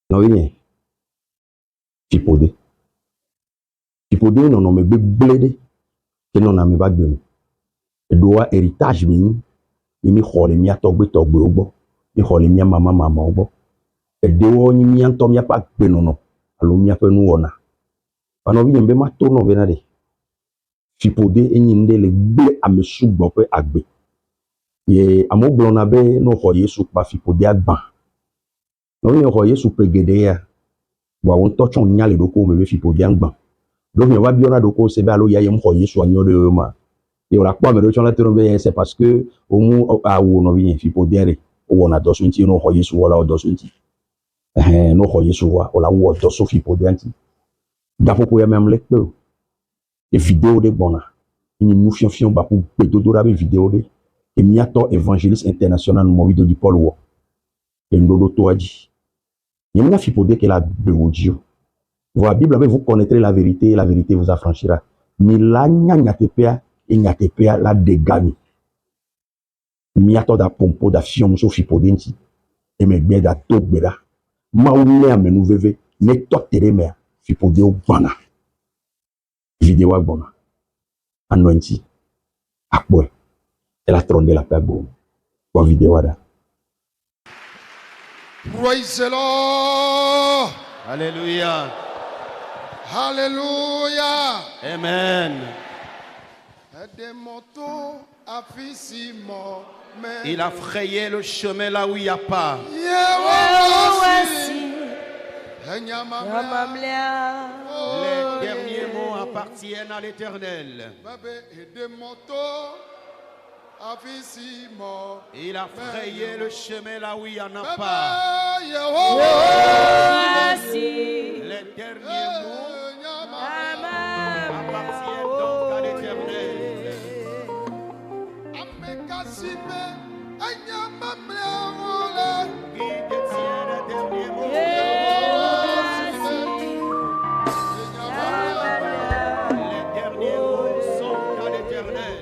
Non, oui, Fipodé. Fipodé, non, non, mais blédé. Que non, non, mais pas de. Et doit héritage, bini. Et mi xɔ le mia tɔgbewo gbɔ, mi xɔ le mia mamawo gbɔ. Eɖewo nye mia ŋutɔ miaƒe agbenɔnɔ alo miaƒe nuwɔna. Panɔvi nye be ma to nɔvɛ na ɖe. Fiƒode enyi nu ɖe le gble ame sugbɔ ƒe agbe. Ye amewo gblɔna be ne xɔ Yesu kpa fiƒodea gbã. Nɔvi nye xɔ Yesu ƒe geɖe ya, vɔa wo ŋutɔ tsɔ nya le ɖokuiwo me be fiƒodea gbã. Donc nye va biɔna ɖokuiwo se be alo ya yem xɔ Yesu anyo ɖe yewo ma. Et on a pas mais sur la c'est parce que au moins à où on vient il faut dire on a dos unti no hoye sur la dos unti no hoye sur on la où dos sofi pour dire anti d'après pour même les peu et vidéo de bona il nous fion ba pour pedo la vidéo de et miato évangéliste international mo vidéo du Paul wo et ndodo to adi il y a fi pour dire que la de audio la Bible vous connaîtrez la vérité et la vérité vous affranchira mais la nya tepea et nyatepea la dégami miato da pompo da fion so fipodenti e me gbe da to gbera ma o le amenu veve ne to tere me fipode o bana vidéo a bona anointi akbo e la tronde la pebo kwa vidéo da. Praise the Lord. Alléluia. Hallelujah. Amen. Des motos Il a frayé le chemin là où il n'y a pas. Les derniers mots appartiennent à l'Éternel. Il a frayé le chemin là où il n'y en a pas. Les derniers mots appartiennent donc à l'Éternel. Qui détient les derniers mots. Les derniers mots sont à l'Éternel.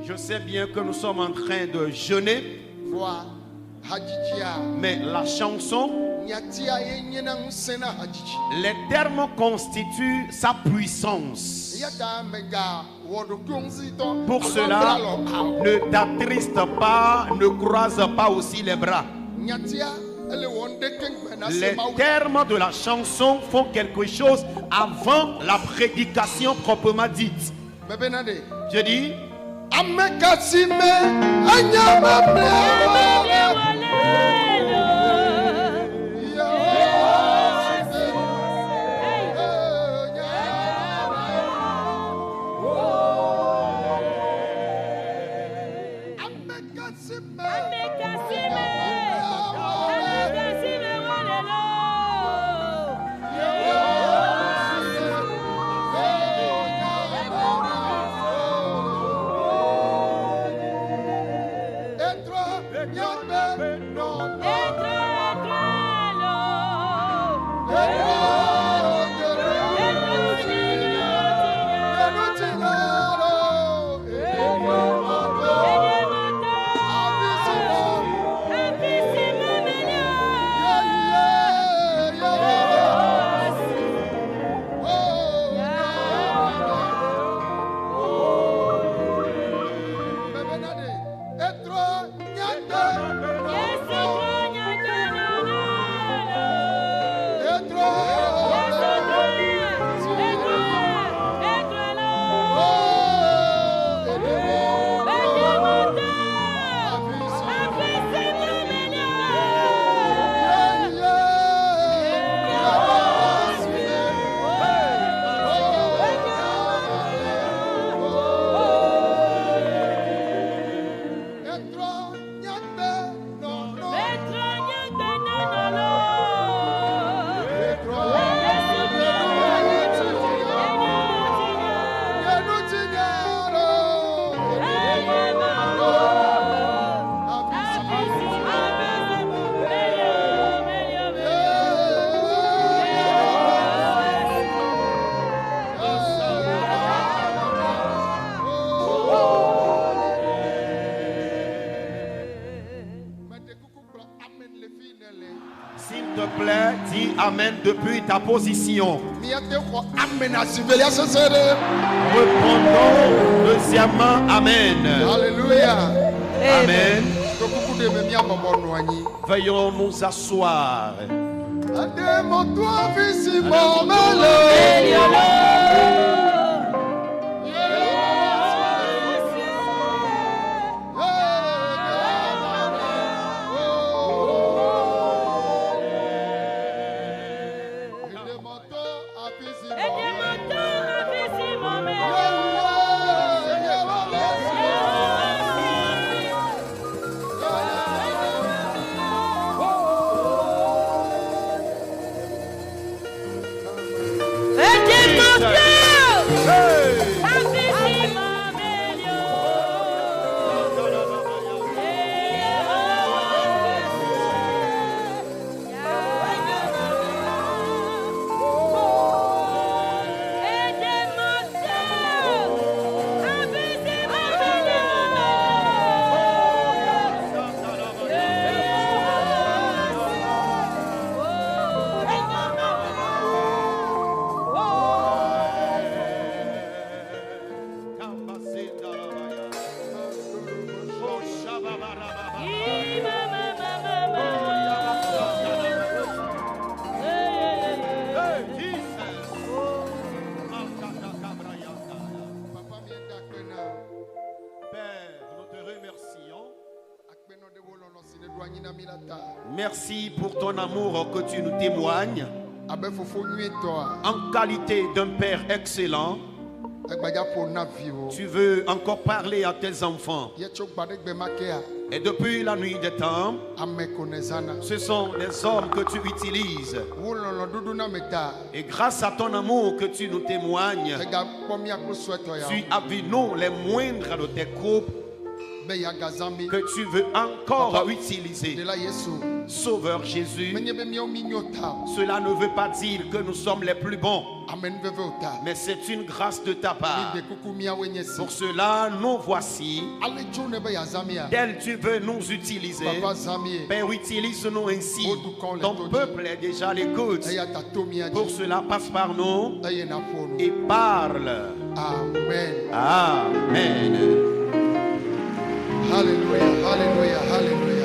Je sais bien que nous sommes en train de jeûner, mais la chanson, les termes constituent sa puissance. Pour cela, ne t'attriste pas, ne croise pas aussi les bras. Les termes de la chanson font quelque chose avant la prédication proprement dite. Je dis, te plaît, dis Amen depuis ta position. Répondons deuxièmement Amen. Alléluia. Amen. Veuillons nous asseoir. Merci pour ton amour que tu nous témoignes en qualité d'un Père excellent. Tu veux encore parler à tes enfants. Et depuis la nuit des temps, ce sont des hommes que tu utilises. Et grâce à ton amour que tu nous témoignes, tu as vu nous les moindres de tes groupes que tu veux encore utiliser. Sauveur Jésus, cela ne veut pas dire que nous sommes les plus bons, mais c'est une grâce de ta part. Pour cela, nous voici, tel tu veux nous utiliser. Père, utilise-nous ainsi. Ton peuple est déjà à l'écoute. Pour cela, passe par nous et parle. Amen. Amen. Alléluia, alléluia, alléluia.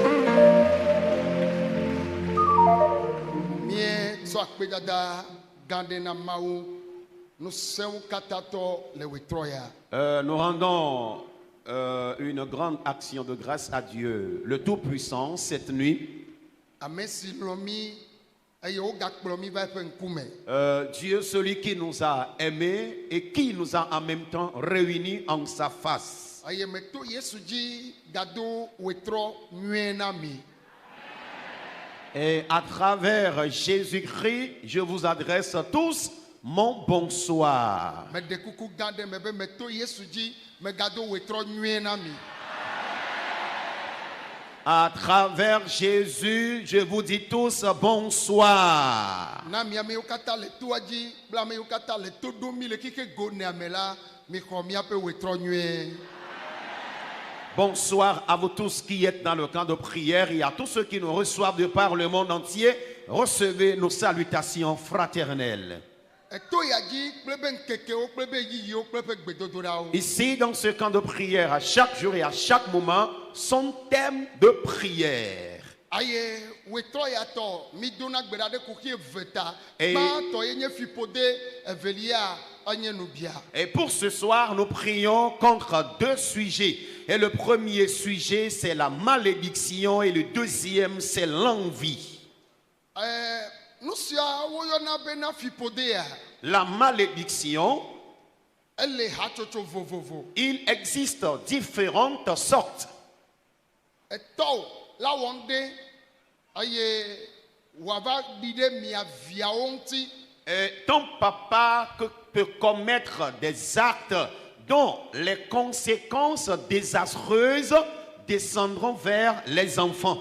Nous rendons une grande action de grâce à Dieu, le Tout-Puissant, cette nuit. Dieu, celui qui nous a aimés et qui nous a en même temps réunis en sa face. Et à travers Jésus-Christ, je vous adresse tous mon bonsoir. À travers Jésus, je vous dis tous bonsoir. Bonsoir à vous tous qui êtes dans le camp de prière et à tous ceux qui nous reçoivent de par le monde entier. Recevez nos salutations fraternelles. Ici, dans ce camp de prière, à chaque jour et à chaque moment, son thème de prière. Et pour ce soir, nous prions contre deux sujets. Et le premier sujet, c'est la malédiction, et le deuxième, c'est l'envie. La malédiction, il existe différentes sortes. Et ton papa peut commettre des actes dont les conséquences désastreuses descendront vers les enfants.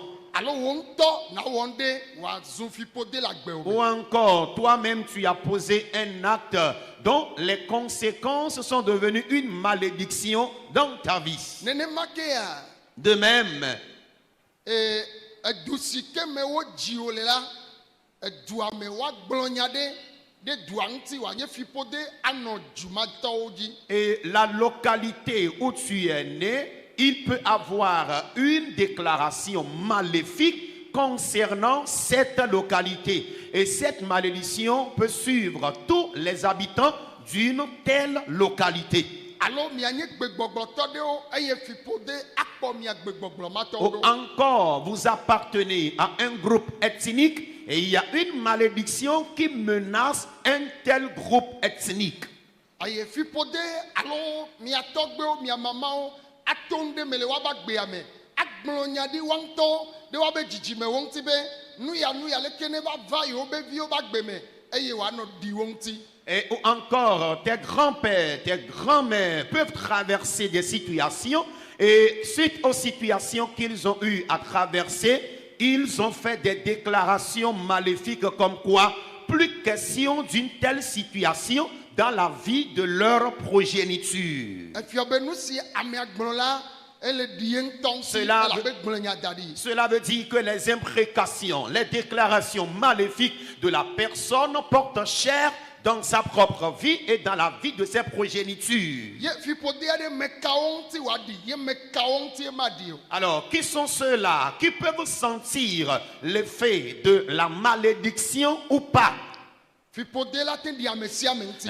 Ou encore, toi-même, tu as posé un acte dont les conséquences sont devenues une malédiction dans ta vie. De même, Et la localité où tu es né, il peut avoir une déclaration maléfique concernant cette localité. Et cette malédiction peut suivre tous les habitants d'une telle localité. Ou encore, vous appartenez à un groupe ethnique et il y a une malédiction qui menace un tel groupe ethnique. Et encore, tes grands-pères, tes grands-mères peuvent traverser des situations et suite aux situations qu'ils ont eu à traverser, ils ont fait des déclarations maléfiques comme quoi plus question d'une telle situation dans la vie de leur progéniture. Cela veut dire que les imprécations, les déclarations maléfiques de la personne portent chair dans sa propre vie et dans la vie de ses progénitures. Alors, qui sont ceux-là qui peuvent sentir l'effet de la malédiction ou pas?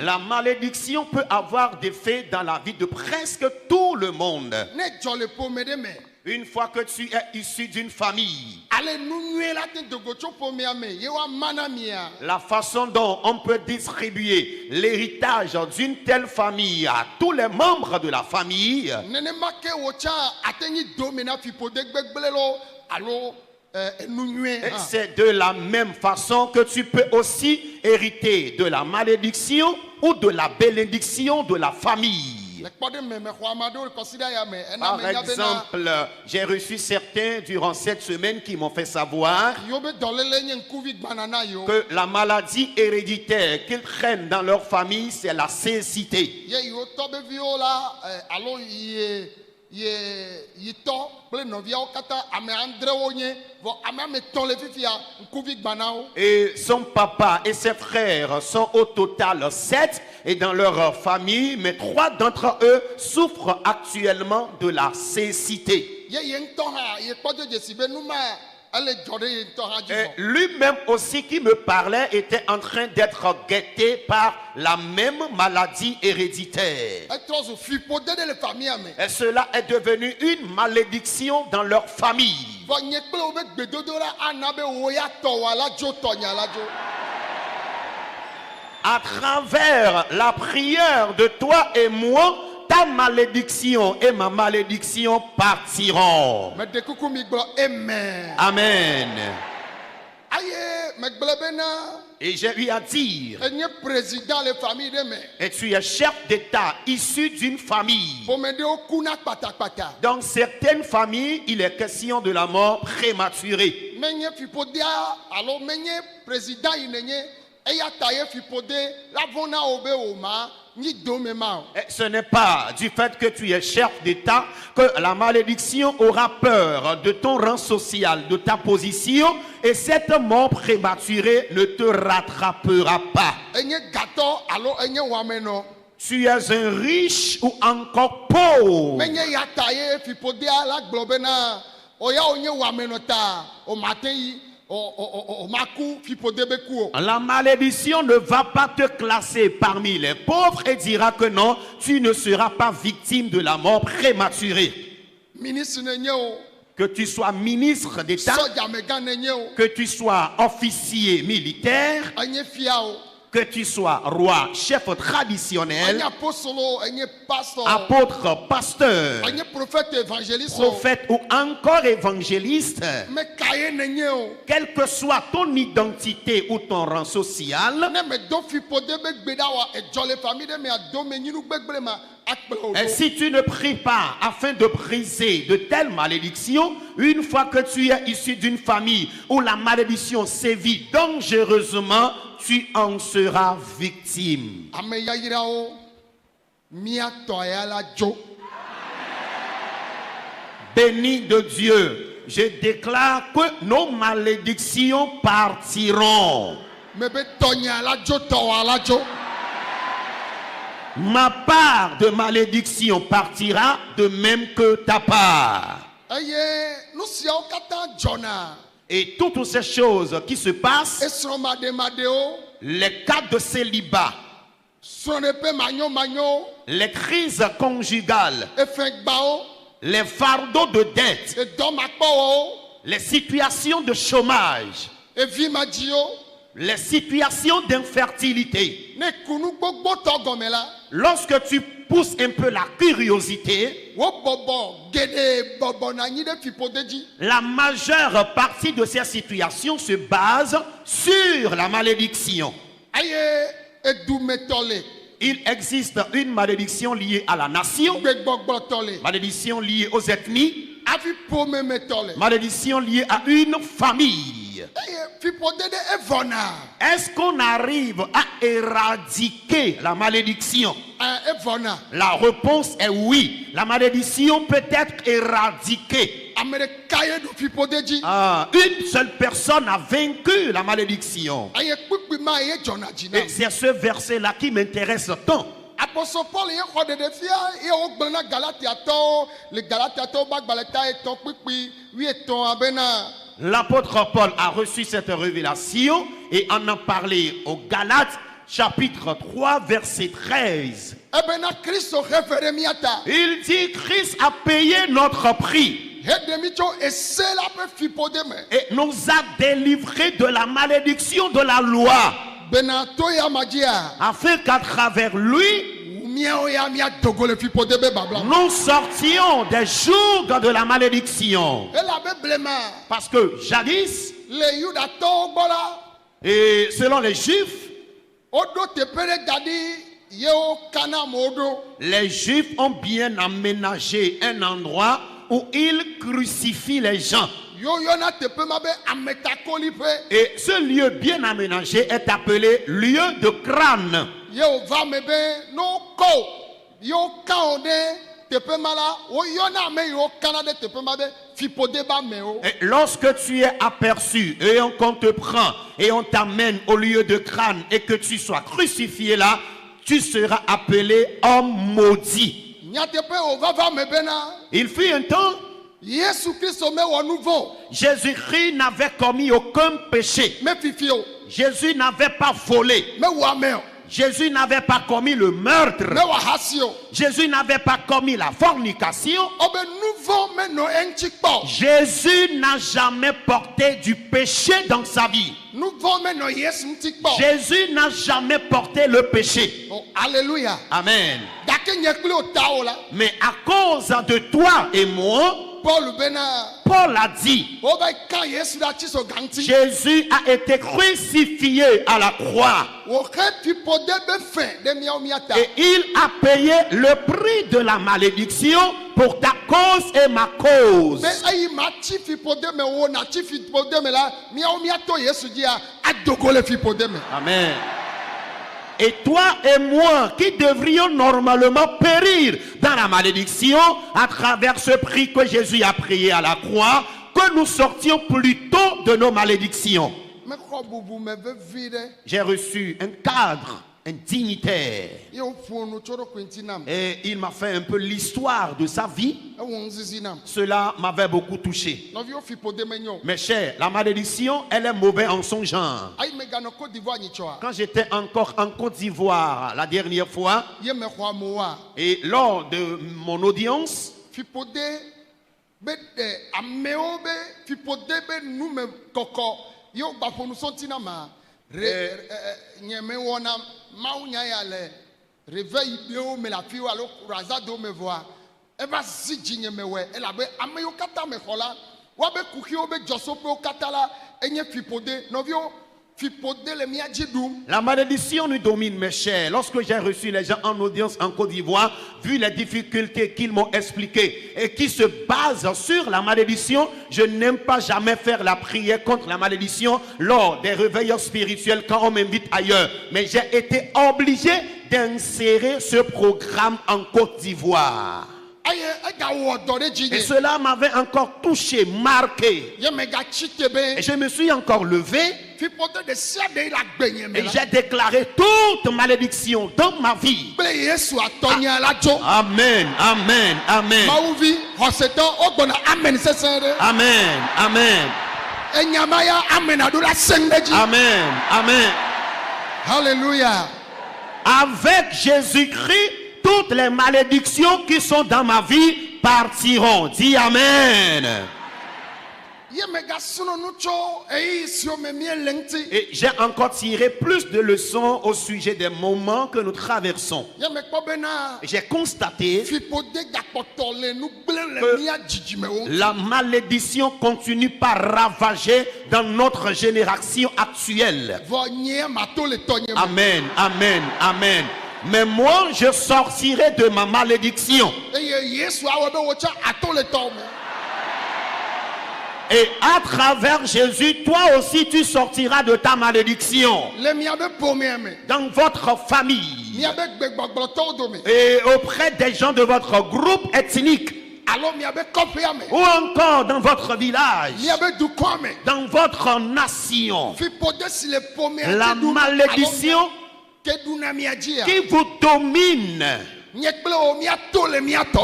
La malédiction peut avoir des faits dans la vie de presque tout le monde. Une fois que tu es issu d'une famille, la façon dont on peut distribuer l'héritage d'une telle famille à tous les membres de la famille, c'est de la même façon que tu peux aussi hériter de la malédiction ou de la bénédiction de la famille. Par exemple, j'ai reçu certains durant cette semaine qui m'ont fait savoir que la maladie héréditaire qu'ils traînent dans leur famille, c'est la cécité. Et son papa et ses frères sont au total 7 et dans leur famille, mais 3 d'entre eux souffrent actuellement de la cécité. Et lui-même aussi qui me parlait était en train d'être guetté par la même maladie héréditaire. Et cela est devenu une malédiction dans leur famille. À travers la prière de toi et moi, ta malédiction et ma malédiction partiront. Amen. Et j'ai eu à dire, et tu es chef d'État issu d'une famille. Dans certaines familles, il est question de la mort prématurée. Et ce n'est pas du fait que tu es chef d'État que la malédiction aura peur de ton rang social, de ta position, et cette mort prématurée ne te rattrapera pas. Tu es un riche ou encore pauvre. La malédiction ne va pas te classer parmi les pauvres et dira que non, tu ne seras pas victime de la mort prématurée. Que tu sois ministre d'État, que tu sois officier militaire, que tu sois roi, chef traditionnel, apôtre, pasteur, prophète ou encore évangéliste, quelle que soit ton identité ou ton rang social, et si tu ne pries pas afin de briser de telles malédictions, une fois que tu es issu d'une famille où la malédiction sévit dangereusement, tu en seras victime. Béni de Dieu, je déclare que nos malédictions partiront. Ma part de malédiction partira de même que ta part. Et toutes ces choses qui se passent, les cas de célibat, les crises conjugales, les fardeaux de dette, les situations de chômage, les situations d'infertilité. Lorsque tu pousses un peu la curiosité, la majeure partie de ces situations se base sur la malédiction. Il existe une malédiction liée à la nation, malédiction liée aux ethnies, malédiction liée à une famille. Est-ce qu'on arrive à éradiquer la malédiction? La réponse est oui. La malédiction peut être éradiquée. Une seule personne a vaincu la malédiction. Et c'est ce verset-là qui m'intéresse tant. Apostle Paul l'apôtre Paul a reçu cette révélation et en a parlé aux Galates chapitre 3 verset 13. Il dit Christ a payé notre prix et nous a délivrés de la malédiction de la loi, afin qu'à travers lui nous sortions des jours de la malédiction. Parce que jadis, et selon les Juifs, les Juifs ont bien aménagé un endroit où ils crucifient les gens. Et ce lieu bien aménagé est appelé lieu de crâne. Et lorsque tu es aperçu et qu'on te prend et on t'amène au lieu de crâne et que tu sois crucifié là, tu seras appelé homme maudit. Il fut un temps, Jésus-Christ n'avait commis aucun péché. Jésus n'avait pas volé. Jésus n'avait pas commis le meurtre. Jésus n'avait pas commis la fornication. Jésus n'a jamais porté du péché dans sa vie. Jésus n'a jamais porté le péché. Alléluia. Amen. Mais à cause de toi et moi, Paul a dit, Jésus a été crucifié à la croix. Et il a payé le prix de la malédiction pour ta cause et ma cause. Amen. Et toi et moi qui devrions normalement périr dans la malédiction à travers ce prix que Jésus a payé à la croix, que nous sortions plutôt de nos malédictions. J'ai reçu un cadre, un dignitaire, et il m'a fait un peu l'histoire de sa vie. Cela m'avait beaucoup touché. Mes chers, la malédiction, elle est mauvaise en son genre. Quand j'étais encore en Côte d'Ivoire la dernière fois, et lors de mon audience, la malédiction nous domine, mes chers. Lorsque j'ai reçu les gens en audience en Côte d'Ivoire, vu les difficultés qu'ils m'ont expliquées et qui se basent sur la malédiction, je n'aime pas jamais faire la prière contre la malédiction lors des réveils spirituels quand on m'invite ailleurs. Mais j'ai été obligé d'insérer ce programme en Côte d'Ivoire. Et cela m'avait encore touché, marqué. Et je me suis encore levé. Et j'ai déclaré toute malédiction dans ma vie. Amen, amen, amen. Amen, amen. Amen, amen. Alléluia. Avec Jésus-Christ, toutes les malédictions qui sont dans ma vie partiront. Dis amen. Et j'ai encore tiré plus de leçons au sujet des moments que nous traversons. J'ai constaté que la malédiction continue par ravager dans notre génération actuelle. Amen, amen, amen. Mais moi, je sortirai de ma malédiction. Et à travers Jésus, toi aussi tu sortiras de ta malédiction. Dans votre famille. Et auprès des gens de votre groupe ethnique. Ou encore dans votre village. Dans votre nation. La malédiction qui vous domine.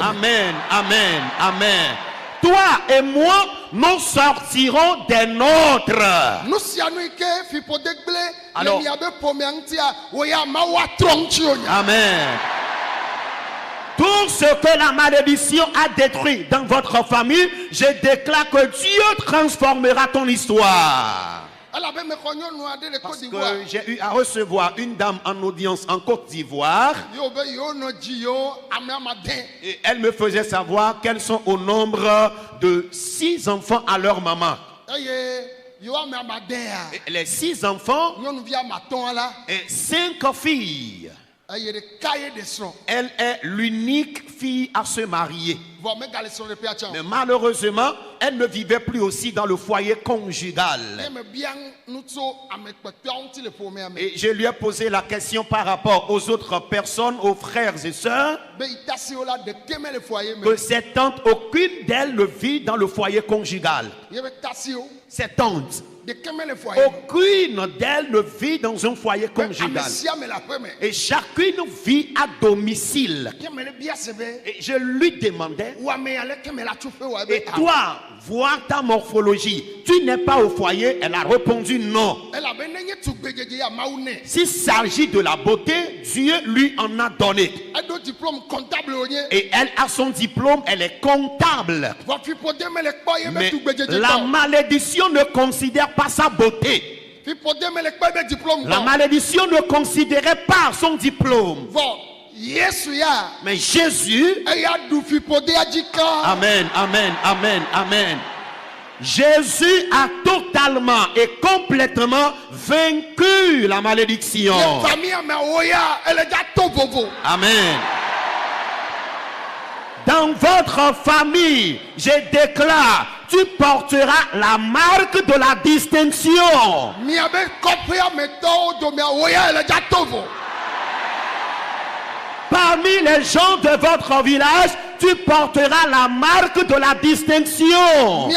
Amen, amen, amen. Toi et moi, nous sortirons des nôtres. Alors, amen. Tout ce que la malédiction a détruit dans votre famille, je déclare que Dieu transformera ton histoire. Parce que j'ai eu à recevoir une dame en audience en Côte d'Ivoire. Et elle me faisait savoir qu'elles sont au nombre de 6 enfants à leur maman. Et les 6 enfants et 5 filles. Elle est l'unique fille à se marier. Mais malheureusement, elle ne vivait plus aussi dans le foyer conjugal. Et je lui ai posé la question par rapport aux autres personnes, aux frères et sœurs, que ses tantes, aucune d'elles ne vit dans le foyer conjugal. Ses tantes, aucune d'elles ne vit dans un foyer conjugal. Et chacune vit à domicile. Et je lui demandais, et toi, voir ta morphologie, tu n'es pas au foyer? Elle a répondu non. S'il s'agit de la beauté, Dieu lui en a donné. Et elle a son diplôme, elle est comptable. Mais la malédiction ne considère pas sa beauté. La malédiction ne considérait pas son diplôme. Mais Jésus, amen, amen, amen, amen. Jésus a totalement et complètement vaincu la malédiction. Amen. Dans votre famille, je déclare, tu porteras la marque de la distinction. Parmi les gens de votre village, tu porteras la marque de la distinction.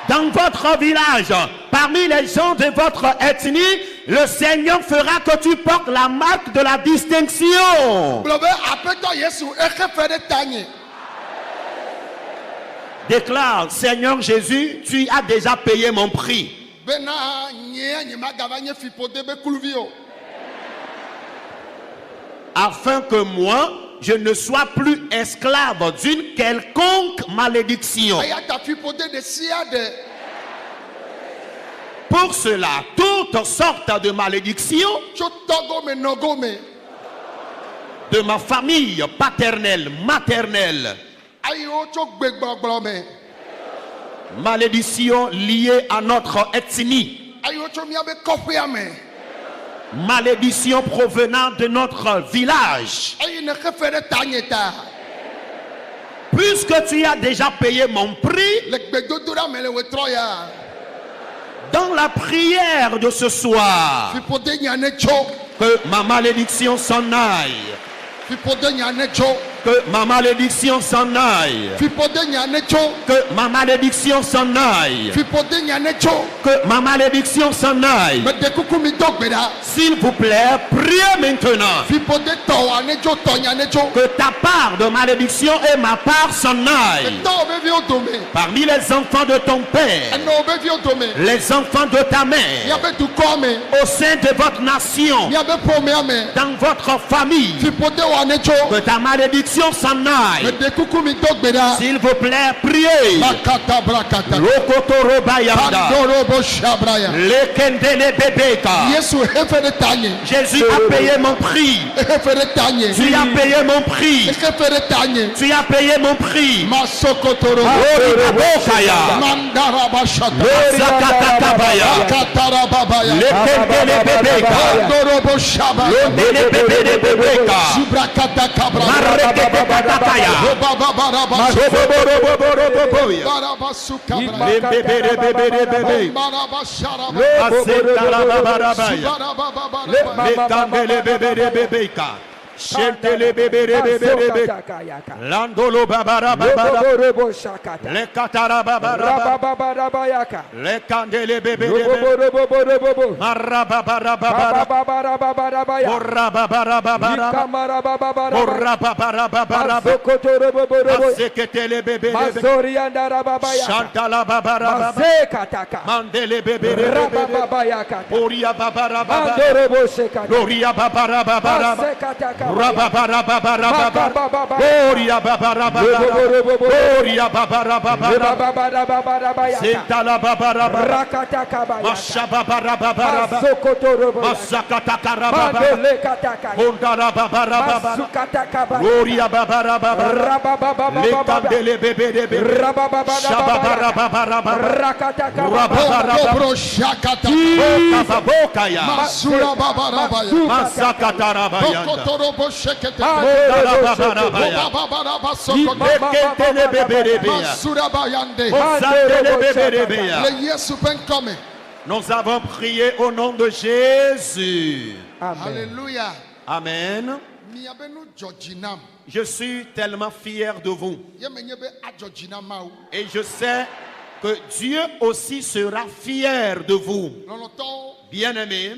Dans votre village, parmi les gens de votre ethnie, le Seigneur fera que tu portes la marque de la distinction. Déclare, Seigneur Jésus, tu as déjà payé mon prix. Afin que moi, je ne sois plus esclave d'une quelconque malédiction. Pour cela, toutes sortes de malédictions de ma famille paternelle, maternelle, malédiction liée à notre ethnie, malédiction provenant de notre village. Puisque tu as déjà payé mon prix, dans la prière de ce soir, Que ma malédiction s'en aille. Que ma malédiction s'en aille. Que ma malédiction s'en aille. Que ma malédiction s'en aille. S'il vous plaît, priez maintenant. Que ta part de malédiction et ma part s'en aille. Parmi les enfants de ton père, les enfants de ta mère, au sein de votre nation, dans votre famille, que ta malédiction s'en aille. S'il vous plaît, priez. Lokotoro bayanda. Lekendele bebeka. Jésus a payé mon prix. Tu as payé mon prix. Tu as payé mon prix. Chentele bébé bébé Landolo babara babara le katara babara le kandele bébé marababara babara borababara babara borababara babara seketele bébé chantala babara mandele bébé oria babara babara gloria babara babara Rababara babara babara Gloria babara babara Gloria babara babara Sentala babara babara Masha babara babara Masakata karababa Ondara babara babara Gloria babara babara Lekandele bebe bebe Shababara babara babara Rababara babara Bokaya Masura babara babara Masakata rabayanda Nous avons prié au nom de Jésus. Alléluia. Amen. Je suis tellement fier de vous. Et je sais que Dieu aussi sera fier de vous. Bien-aimés.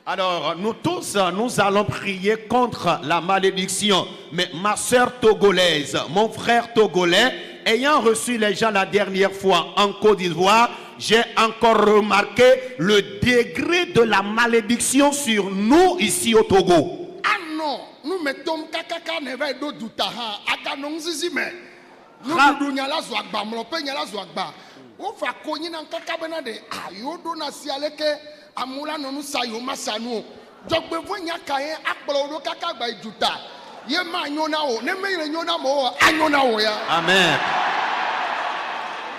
Alors, nous tous, nous allons prier contre la malédiction. Mais ma soeur togolaise, mon frère togolais, ayant reçu les gens la dernière fois en Côte d'Ivoire, j'ai encore remarqué le degré de la malédiction sur nous ici au Togo. Ah non, nous mettons kakaka neva do dutaha akanong zizime. Nous dunyala zwagba mlope nyala zwagba. O fa konyi na kakabena de ayodo na sialeke amula no sayo masanu. Jogbe vonya kaye akpolo kakagba ijuta. Ye ma nyona o, ne me nyona mo anyona o ya. Amen.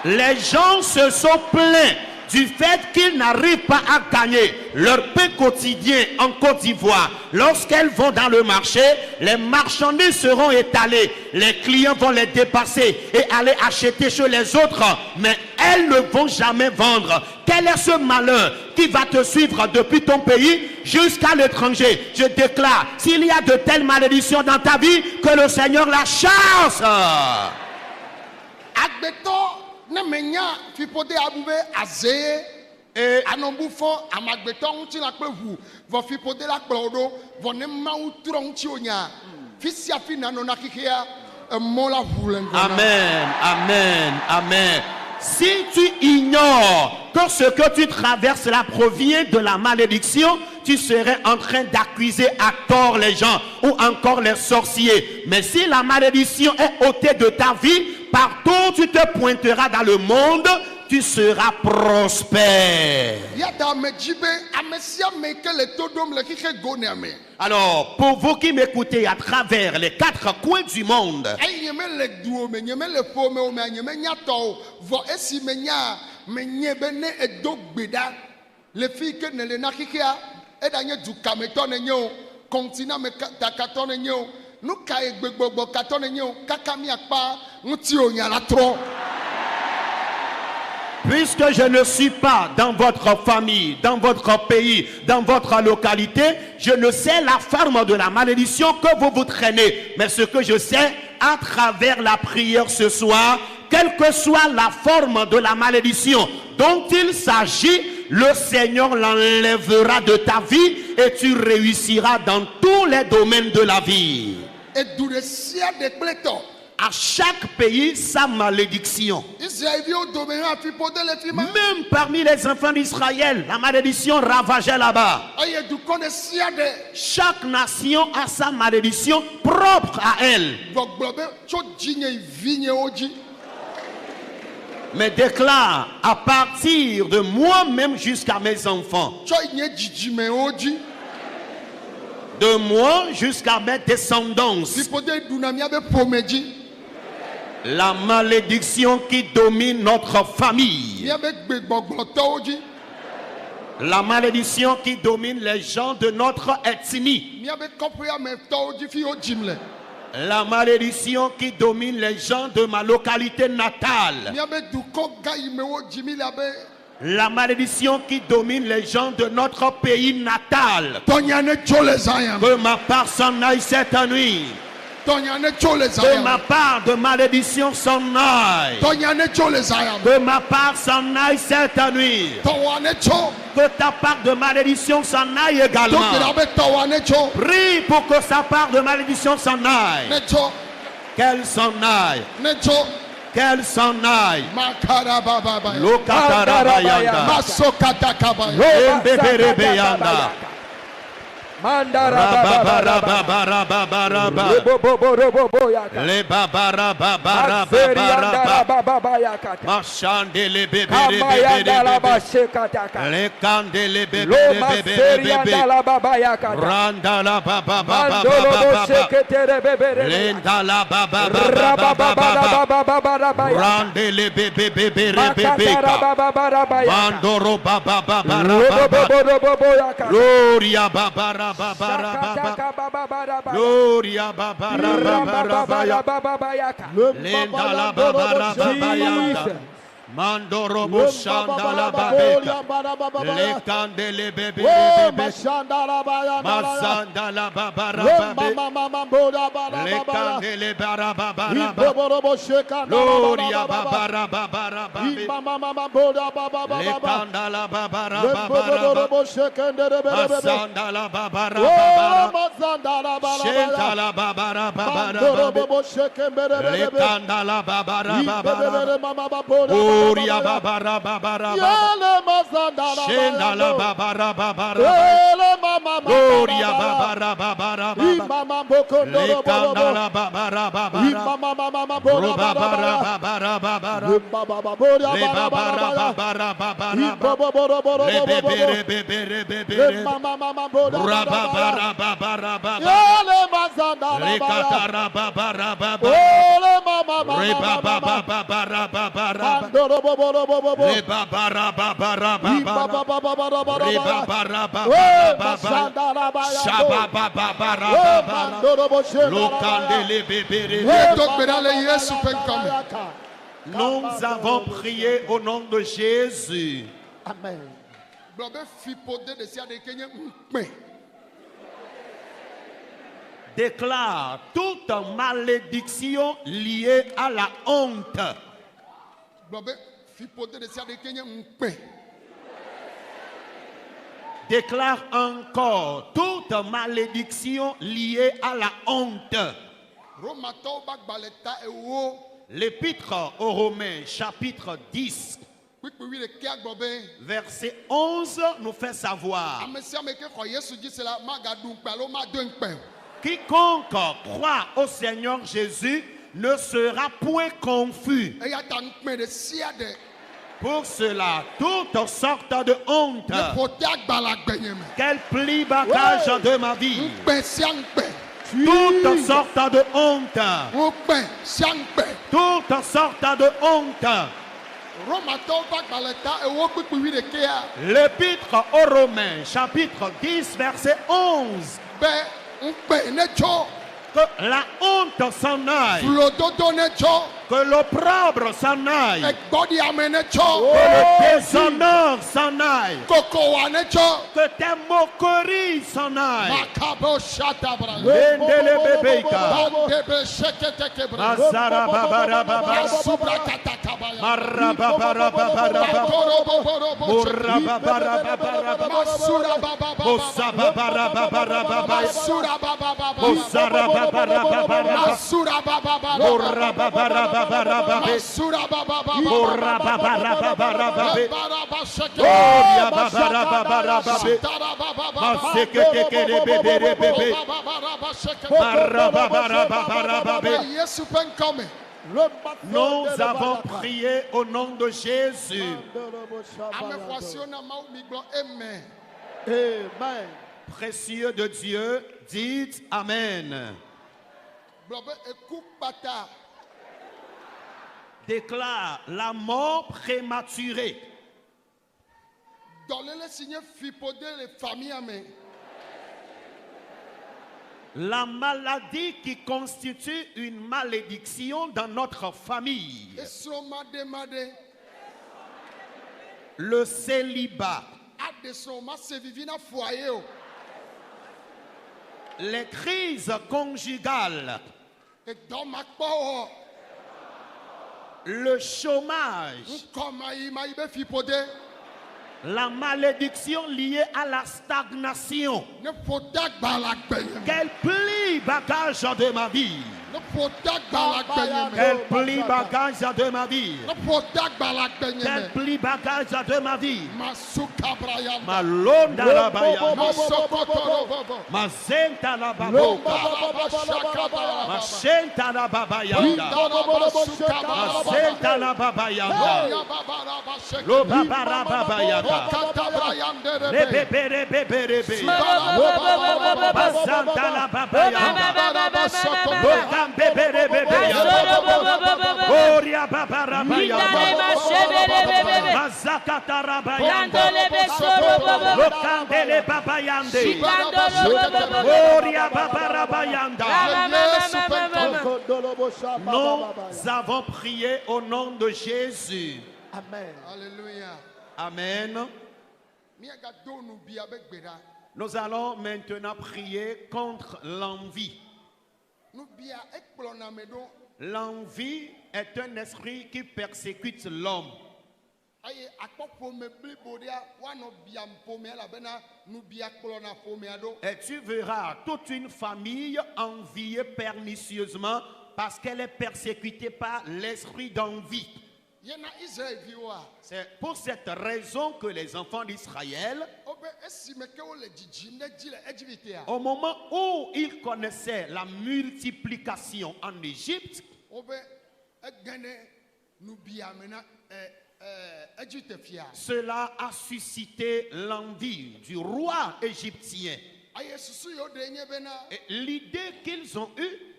Les gens se sont plaints du fait qu'ils n'arrivent pas à gagner leur pain quotidien en Côte d'Ivoire. Lorsqu'elles vont dans le marché, les marchandises seront étalées. Les clients vont les dépasser et aller acheter chez les autres. Mais elles ne vont jamais vendre. Quel est ce malheur qui va te suivre depuis ton pays jusqu'à l'étranger? Je déclare, s'il y a de telles malédictions dans ta vie, que le Seigneur la chasse. Ne menya fipode abube azeye e anombufo amagbeto nti la pevu vo fipode la klodo vo ne mawu tro nti onya fisia fina no nakikia mola vulengo. Amen, amen, amen. Si tu ignores que ce que tu traverses là provient de la malédiction, tu serais en train d'accuser à tort les gens ou encore les sorciers. Mais si la malédiction est ôtée de ta vie, partout tu te pointeras dans le monde, tu seras prospère. Alors, pour vous qui m'écoutez à travers les 4 coins du monde, continent me ta carton nyo nous kai gbegbo carton nyo kakami akpa nti onyala tro. Puisque je ne suis pas dans votre famille, dans votre pays, dans votre localité, je ne sais la forme de la malédiction que vous traînez. Mais ce que je sais, à travers la prière ce soir, quelle que soit la forme de la malédiction dont il s'agit, le Seigneur l'enlèvera de ta vie et tu réussiras dans tous les domaines de la vie. Et d'où le ciel des pléthores. À chaque pays, sa malédiction. Même parmi les enfants d'Israël, la malédiction ravageait là-bas. Chaque nation a sa malédiction propre à elle. Mais déclare, à partir de moi-même jusqu'à mes enfants, de moi jusqu'à mes descendants, la malédiction qui domine notre famille, la malédiction qui domine les gens de notre ethnie, la malédiction qui domine les gens de ma localité natale, la malédiction qui domine les gens de notre pays natal, que ma part s'en aille cette nuit. De ma part de malédiction s'en aille. De ma part s'en aille cette nuit. Que ta part de malédiction s'en aille également. Prie pour que sa part de malédiction s'en aille. Qu'elle s'en aille. Qu'elle s'en aille. Mandara le babara babara machande le bébé le candele bébé randa la baba lenda la baba rande le bébé mandoro baba gloria babara Gloria babara Lenda la babara Mandoro boshanda la babeka le candele bébé masanda la babara le candele barabara Gloria babara le candala babara masanda la babara shenta la babara le candala babara Gloria babara babara Shenda la babara babara Gloria babara babara Le kanda la babara babara Robabara babara babara Le babara babara babara Le bebere bebere bebere Rababara babara babara Le katara babara babara Rebaba babara babara Le babara babara babara Le babara babara Shaba babara babara Lokandele bébé. Nous avons prié au nom de Jésus. Amen. Déclare toute malédiction liée à la honte. Déclare encore toute malédiction liée à la honte. L'épître aux Romains, chapitre 10, verset 11, nous fait savoir: quiconque croit au Seigneur Jésus ne sera point confus. Pour cela, toutes sortes de honte, qu'elle plie bagage de ma vie, toutes sortes de honte, toutes sortes de honte. L'épître aux Romains, chapitre 10, verset 11. Que la honte s'en aille. Que l'opprobre s'en aille. Que le déshonneur s'en aille. Que tes moqueries s'en aillent. Nous avons prié au nom de Jésus. Amen. Précieux de Dieu, dites Amen. Déclare la mort prématurée. La maladie qui constitue une malédiction dans notre famille. Le célibat. Les crises conjugales. Le chômage. La malédiction liée à la stagnation. Quel plie bagage de ma vie. Quel plie bagage de ma vie. Quel plie bagage de ma vie. Malonda la baya. Mazenta la baboka. Machenta la babayanda. Mazenta la babayanda. Lo babara babayanda. Rebebe rebebe rebe. Bazanta la babayanda. Bebe rebebe yanda. Oria babara bayanda. Mazakata rabayanda. Lokandele babayande. Oria babara bayanda. Nous avons prié au nom de Jésus. Amen. Alléluia. Amen. Nous allons maintenant prier contre l'envie. L'envie est un esprit qui persécute l'homme. Et tu verras toute une famille enviée pernicieusement parce qu'elle est persécutée par l'esprit d'envie. C'est pour cette raison que les enfants d'Israël, au moment où ils connaissaient la multiplication en Égypte, cela a suscité l'envie du roi égyptien. Et l'idée qu'ils ont eue,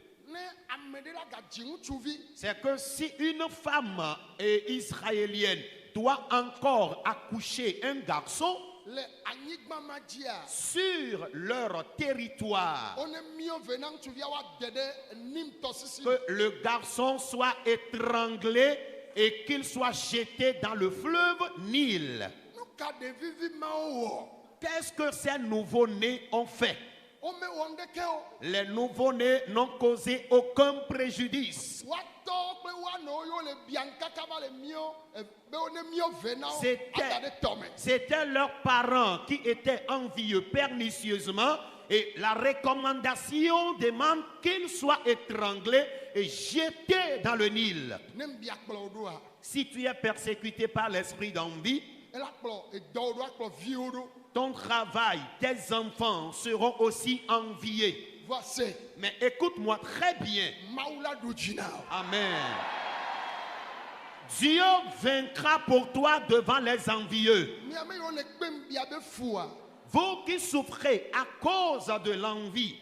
c'est que si une femme israélienne doit encore accoucher un garçon sur leur territoire, que le garçon soit étranglé et qu'il soit jeté dans le fleuve Nil. Qu'est-ce que ces nouveaux-nés ont fait? Les nouveaux-nés n'ont causé aucun préjudice. C'était leurs parents qui étaient envieux pernicieusement, et la recommandation demande qu'ils soient étranglés et jetés dans le Nil. Si tu es persécuté par l'esprit d'envie, ton travail, tes enfants seront aussi enviés. Mais écoute-moi très bien. Amen. Dieu vaincra pour toi devant les envieux. Vous qui souffrez à cause de l'envie,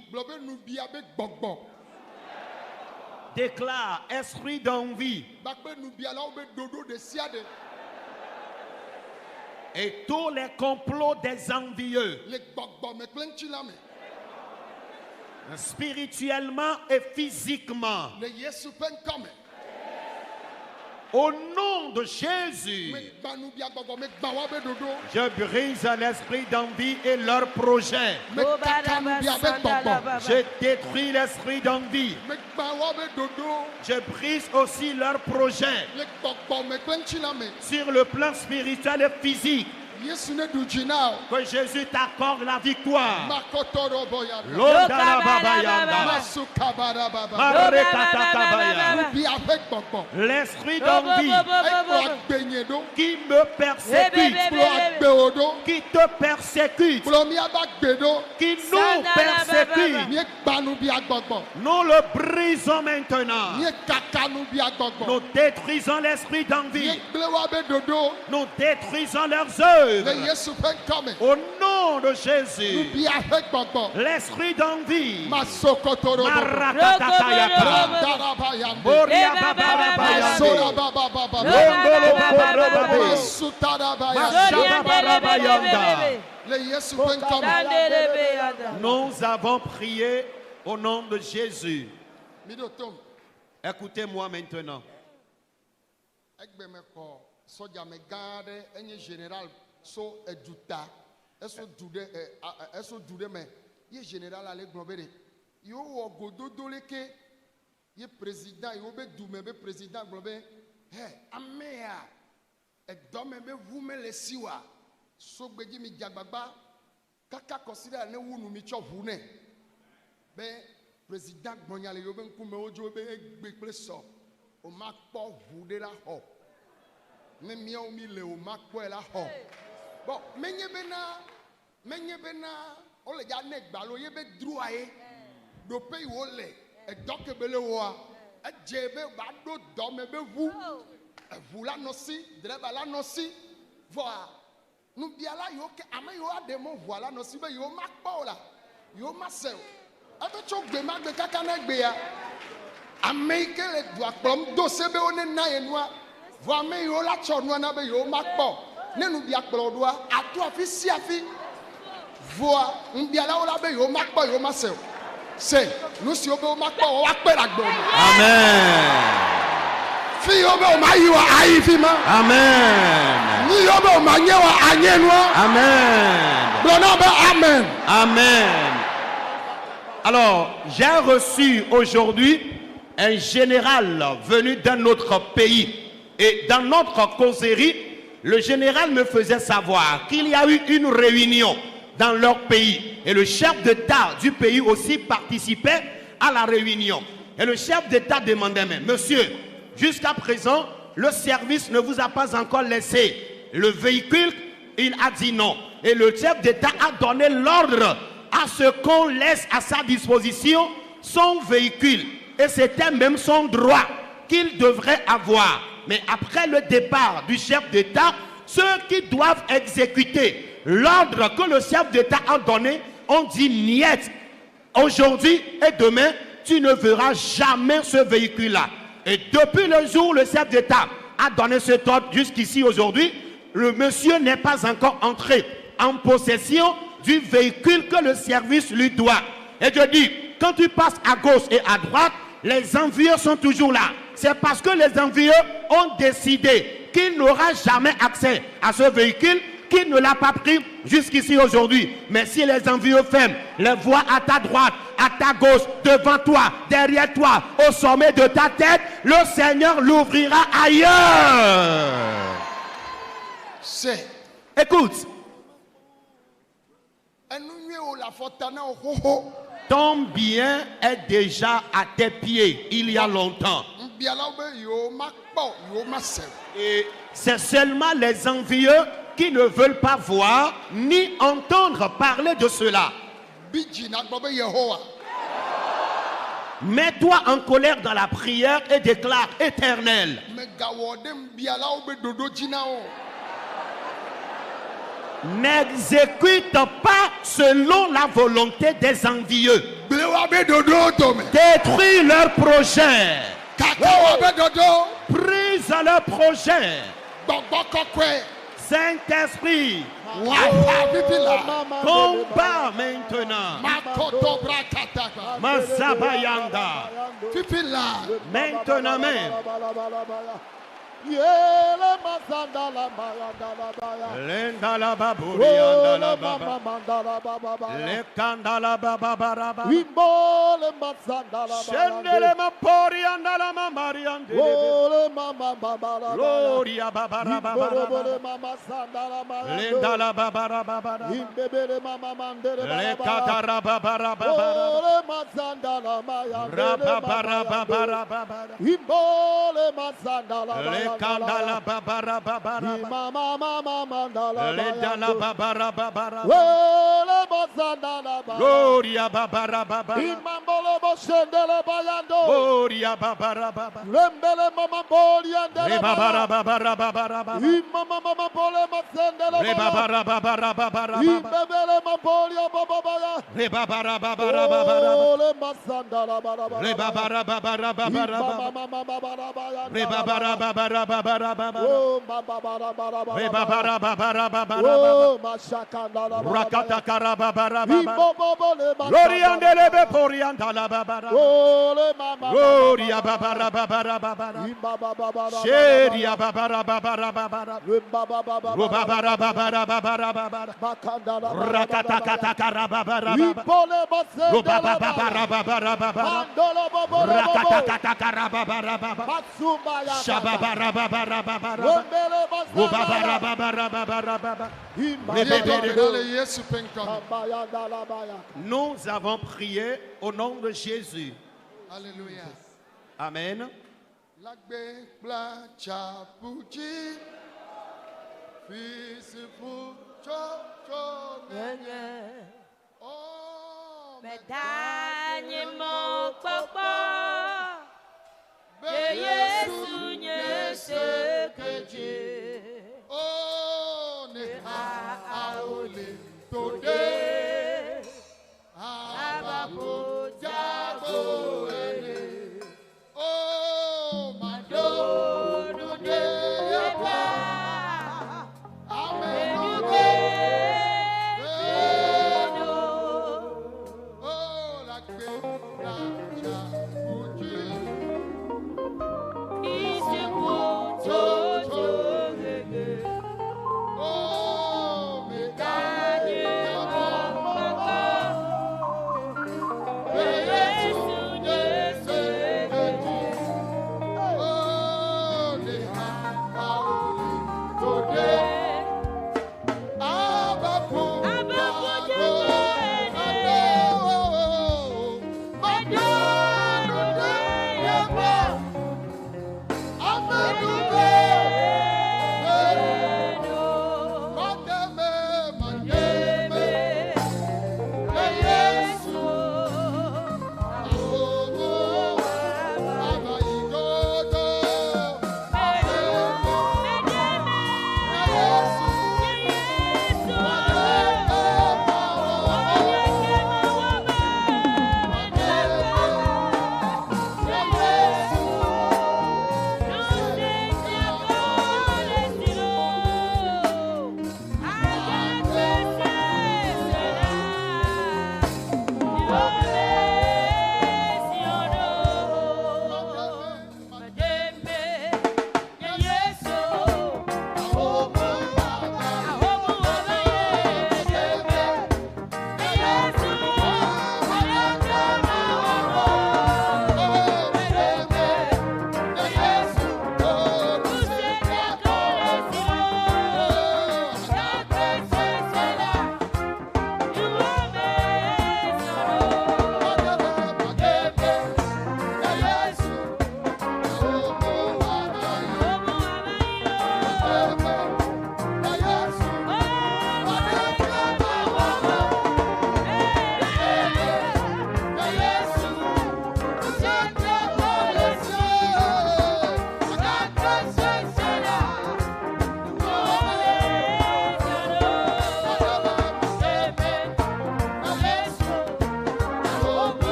déclare esprit d'envie. Et tous les complots des envieux spirituellement et physiquement. Au nom de Jésus, je brise l'esprit d'envie et leurs projets. Je détruis l'esprit d'envie. Je brise aussi leurs projets sur le plan spirituel et physique. Que Jésus t'accorde la victoire. L'esprit d'envie qui me persécute, qui te persécute, qui nous persécute, nous le brisons maintenant. Nous détruisons l'esprit d'envie. Nous détruisons leurs œuvres. Au nom de Jésus, l'esprit d'envie, nous avons prié au nom de Jésus. Écoutez-moi maintenant. So eduta eso dude me ye général ale globere yo wo gododo leke ye président yo be dume be président globe amea e dome be vume le siwa so gbeji mi jagbagba kaka consider ne wunu mi cho vune be président gbonyale yo be nkume ojo be gbe ple so o ma po vude la ho me mi o mi le o ma po la ho. Bon, menye bena, on le garde nek balo yebe droaye, do pe yole, et donc bele wa, et jebe bado dome be vous la nosi, dreba la nosi, voilà. Nous bien là yo ke ame yo ademo voilà nosi be yo makpo la, yo masel. Ato chok be mag be kakana gbe ya. Ame ke le doa klom do sebe one na yenwa, vo ame yo la chonwa na be yo makpo. Ne nous bien à toi fils si afi voix on bien là on la be yo makpo yo masel c'est nous si on be o makpo o wa pe la gbo amen fi yo be o ma yi wa ayi fi ma amen ni yo be o ma nye wa anye no amen brono be amen amen. Alors j'ai reçu aujourd'hui un général venu d'un autre pays et dans notre causerie le général me faisait savoir qu'il y a eu une réunion dans leur pays. Et le chef d'État du pays aussi participait à la réunion. Et le chef d'État demandait, mais monsieur, jusqu'à présent, le service ne vous a pas encore laissé le véhicule. Il a dit non. Et le chef d'État a donné l'ordre à ce qu'on laisse à sa disposition son véhicule. Et c'était même son droit qu'il devrait avoir. Mais après le départ du chef d'État, ceux qui doivent exécuter l'ordre que le chef d'État a donné ont dit niet. Aujourd'hui et demain, tu ne verras jamais ce véhicule-là. Et depuis le jour où le chef d'État a donné cet ordre jusqu'ici aujourd'hui, le monsieur n'est pas encore entré en possession du véhicule que le service lui doit. Et je dis, quand tu passes à gauche et à droite, les envieux sont toujours là. C'est parce que les envieux ont décidé qu'il n'aura jamais accès à ce véhicule, qu'il ne l'a pas pris jusqu'ici aujourd'hui. Mais si les envieux ferment les voies à ta droite, à ta gauche, devant toi, derrière toi, au sommet de ta tête, le Seigneur l'ouvrira ailleurs. C'est. Écoute. Ton bien est déjà à tes pieds il y a longtemps. Et c'est seulement les envieux qui ne veulent pas voir ni entendre parler de cela. Mets-toi en colère dans la prière et déclare: Éternel, n'exécute pas selon la volonté des envieux. Détruis leurs projets. Brise leurs projets. Saint-Esprit, Combat maintenant. Mazabayanda. Maintenant même. Lenda la baburi anda la baba. Lekanda la baba baraba. Shendele mapori anda la mamari ande. Gloria baba baraba. Lenda la baba baraba. Lekata raba baraba. Raba baraba baraba. Kandala babara babara Ledala babara babara Gloria babara babara Gloria babara babara Lembele mama boli andele babara babara babara mama mama bole masendele babara babara babara Lembele mama boli babara le babara babara babara le masandala babara le babara babara babara mama babara le babara babara babara oh babara babara le babara babara babara oh mashakandala rakata karaba babara Gloria andele be poriandala babara oh le mama Gloria babara babara babara Sheria babara babara babara babara babara babara babara rakata kata karaba babara babara babara babara rakata kata karaba babara babara shababara babara babara babara babara babara. Nous avons prié au nom de Jésus. Alléluia. Amen. Oh, ne ha aole tode abapo jabo ene oh mado nude eba amenuke oh la kebra ja uji isi puto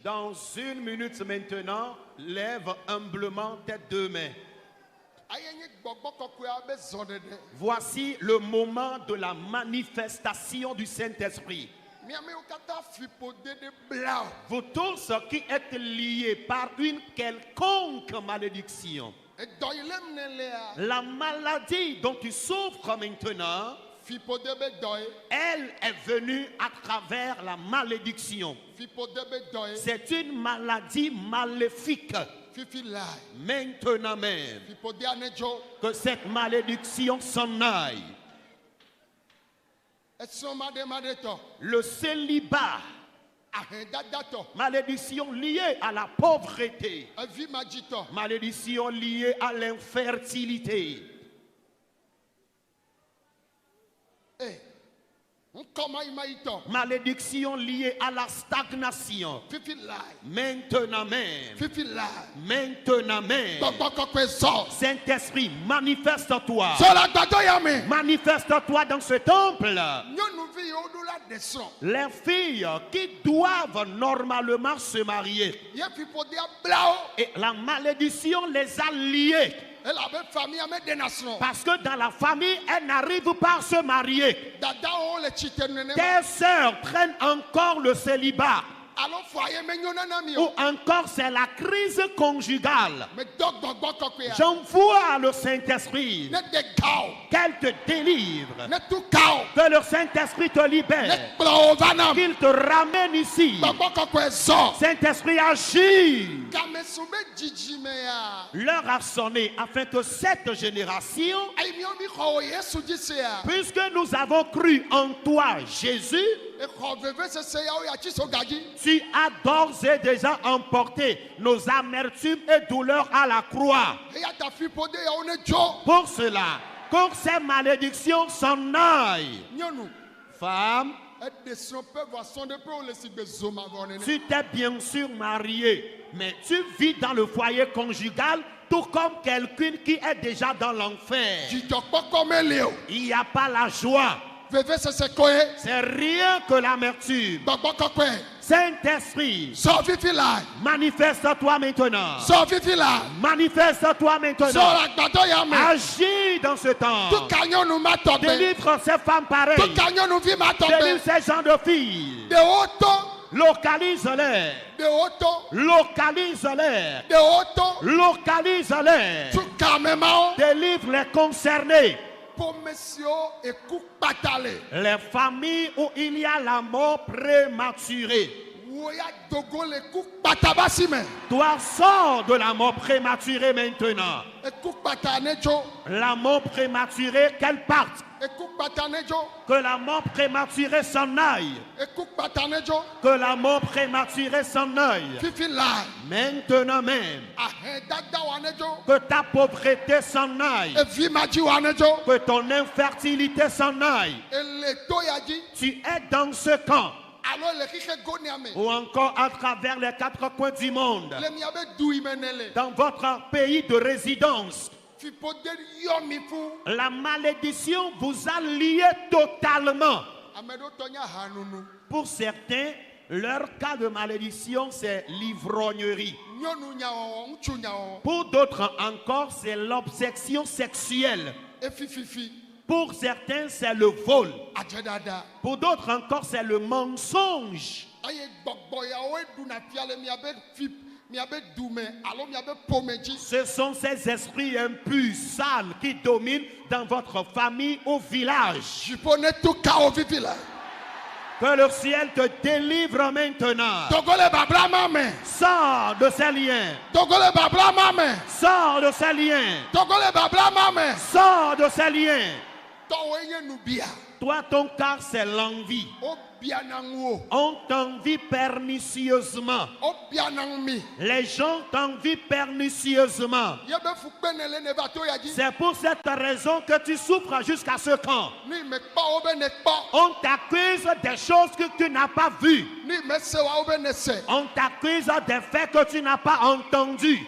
Dans 1 minute maintenant, lève humblement tes 2 mains. Voici le moment de la manifestation du Saint-Esprit. Vous tous qui êtes liés par une quelconque malédiction, la maladie dont tu souffres maintenant, elle est venue à travers la malédiction. C'est une maladie maléfique. Maintenant même, que cette malédiction s'en aille. Le célibat, malédiction liée à la pauvreté, malédiction liée à l'infertilité, malédiction liée à la stagnation. Maintenant même, Saint-Esprit, manifeste-toi. Manifeste-toi dans ce temple. Les filles qui doivent normalement se marier, et la malédiction les a liées. Parce que dans la famille, elles n'arrivent pas à se marier. Tes sœurs prennent encore le célibat. Ou encore c'est la crise conjugale. J'envoie le Saint-Esprit qu'elle te délivre, que le Saint-Esprit te libère, qu'il te ramène ici. Saint-Esprit agit. L'heure a sonné afin que cette génération, puisque nous avons cru en toi Jésus, tu as d'ores et déjà emporté nos amertumes et douleurs à la croix. Pour cela, que ces malédictions s'en aillent. Femme, tu t'es bien sûr mariée, mais tu vis dans le foyer conjugal tout comme quelqu'un qui est déjà dans l'enfer. Il n'y a pas la joie. C'est rien que l'amertume. Saint-Esprit, manifeste-toi maintenant. Manifeste-toi maintenant. Agis dans ce temps. Délivre ces femmes pareilles. Délivre ces gens de filles. Localise-les. Localise-les. Localise-les. Délivre les concernés. Les familles où il y a la mort prématurée. Toi, sors de la mort prématurée maintenant. La mort prématurée, qu'elle parte. Que la mort prématurée s'en aille. Que la mort prématurée s'en aille. Maintenant même. Que ta pauvreté s'en aille. Que ton infertilité s'en aille. Tu es dans ce camp. Ou encore à travers les 4 coins du monde. Dans votre pays de résidence. La malédiction vous a lié totalement. Pour certains, leur cas de malédiction, c'est l'ivrognerie. Pour d'autres encore, c'est l'obsession sexuelle. Pour certains, c'est le vol. Pour d'autres encore, c'est le mensonge. Ce sont ces esprits impurs, sales, qui dominent dans votre famille ou village. Que le ciel te délivre maintenant. Sors de ces liens. Sors de ces liens. Sors de ces liens. Toi, ton cas, c'est l'envie. On t'envie pernicieusement. Les gens t'envient pernicieusement. C'est pour cette raison que tu souffres jusqu'à ce camp. On t'accuse des choses que tu n'as pas vues. On t'accuse des faits que tu n'as pas entendus.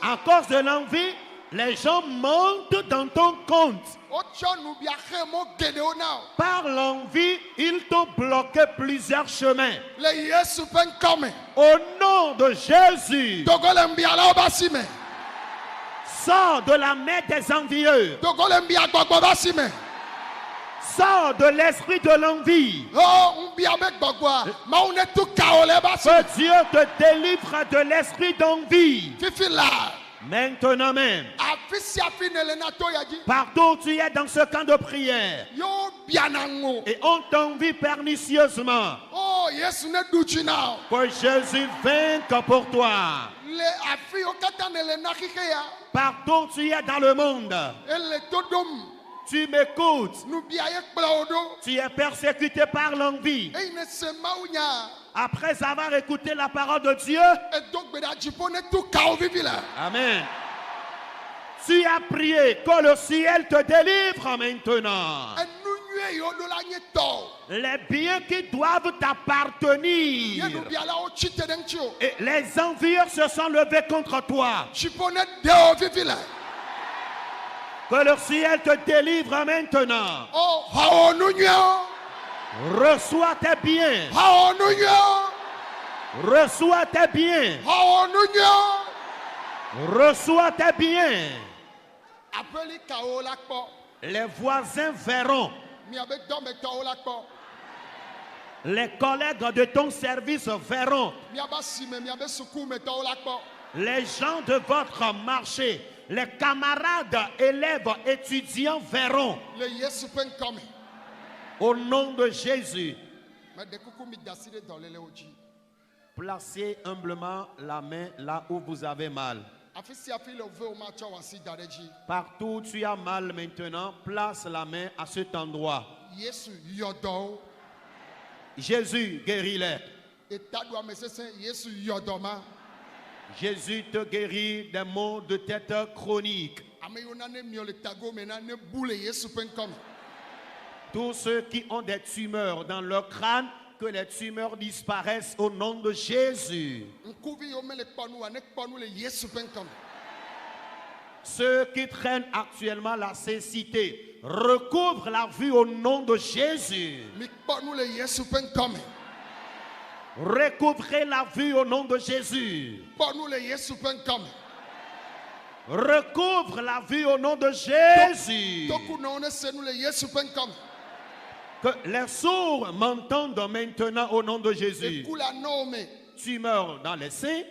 À cause de l'envie, Les gens mentent dans ton compte. Par l'envie, ils t'ont bloqué plusieurs chemins. Au nom de Jésus, sors de la main des envieux. Sors de l'esprit de l'envie. Que Dieu te délivre de l'esprit d'envie. Maintenant même. Partout où tu es dans ce camp de prière. Et on t'envie pernicieusement. Que Jésus vainque pour toi. Partout où tu es dans le monde. Tu m'écoutes. Tu es persécuté par l'envie. Après avoir écouté la parole de Dieu. Amen. Tu as prié que le ciel te délivre maintenant. Les biens qui doivent t'appartenir. Et les envieux se sont levés contre toi. Que le ciel te délivre maintenant. Reçois tes biens. Reçois tes biens. Reçois tes biens. Les voisins verront. Les collègues de ton service verront. Les gens de votre marché, les camarades, élèves, étudiants verront. Au nom de Jésus. Placez humblement la main là où vous avez mal. Partout où tu as mal maintenant, place la main à cet endroit. Jésus guérit-les. Jésus te guérit des maux de tête chroniques. Tous ceux qui ont des tumeurs dans leur crâne, que les tumeurs disparaissent au nom de Jésus. Ceux qui traînent actuellement la cécité, recouvrent la vue au nom de Jésus. Recouvrez la vue au nom de Jésus. Recouvre la vue au nom de Jésus. Que les sourds m'entendent maintenant au nom de Jésus. Tumeurs dans les seins.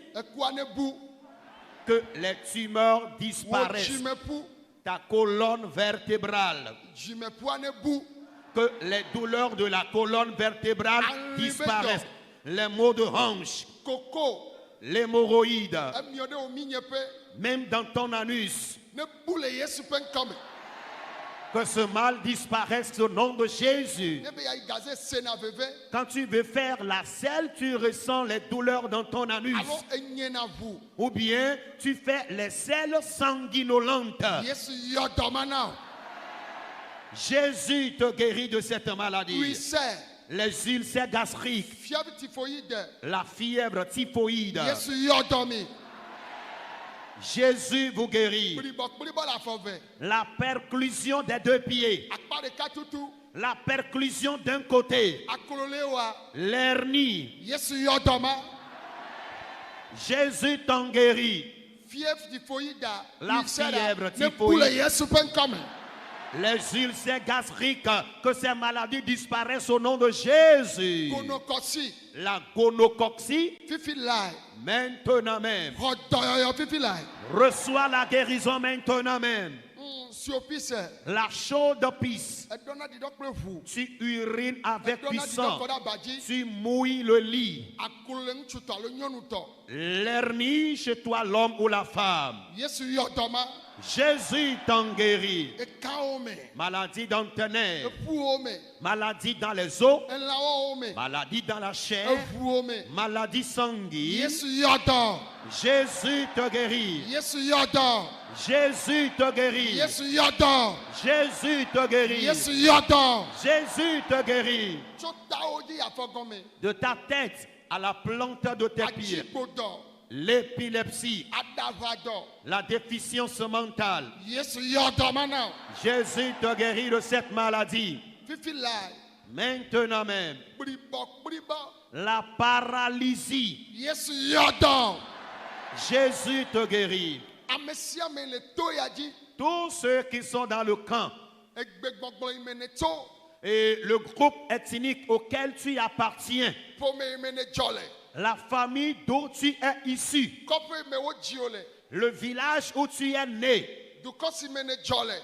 Que les tumeurs disparaissent. Ta colonne vertébrale. Que les douleurs de la colonne vertébrale disparaissent. Les maux de hanche. L'hémorroïde. Même dans ton anus. Que ce mal disparaisse au nom de Jésus. Quand tu veux faire la selle, tu ressens les douleurs dans ton anus. Ou bien tu fais les selles sanguinolentes. Jésus te guérit de cette maladie. Les ulcères gastriques. La fièvre typhoïde. Jésus vous guérit. La perclusion des deux pieds. La perclusion d'un côté. L'hernie. Jésus t'en guérit. La fièvre typhoïde. Les ulcères gastriques, que ces maladies disparaissent au nom de Jésus. La gonocoxie, maintenant même. Reçois la guérison maintenant même. La chaude pisse. Tu urines avec puissance. Tu mouilles le lit. L'hernie chez toi, l'homme ou la femme. Jésus t'en guérit. Maladie dans tes nerfs. Maladie dans les os. Maladie dans la chair. Maladie sanguine. Jésus te guérit. Jésus te guérit. Jésus te guérit. Jésus te guérit. De ta tête à la plante de tes pieds. l'épilepsie, la déficience mentale. Jésus te guérit de cette maladie. Maintenant même, la paralysie. Jésus te guérit. Tous ceux qui sont dans le camp et le groupe ethnique auquel tu appartiens, la famille d'où tu es issu, le village où tu es né,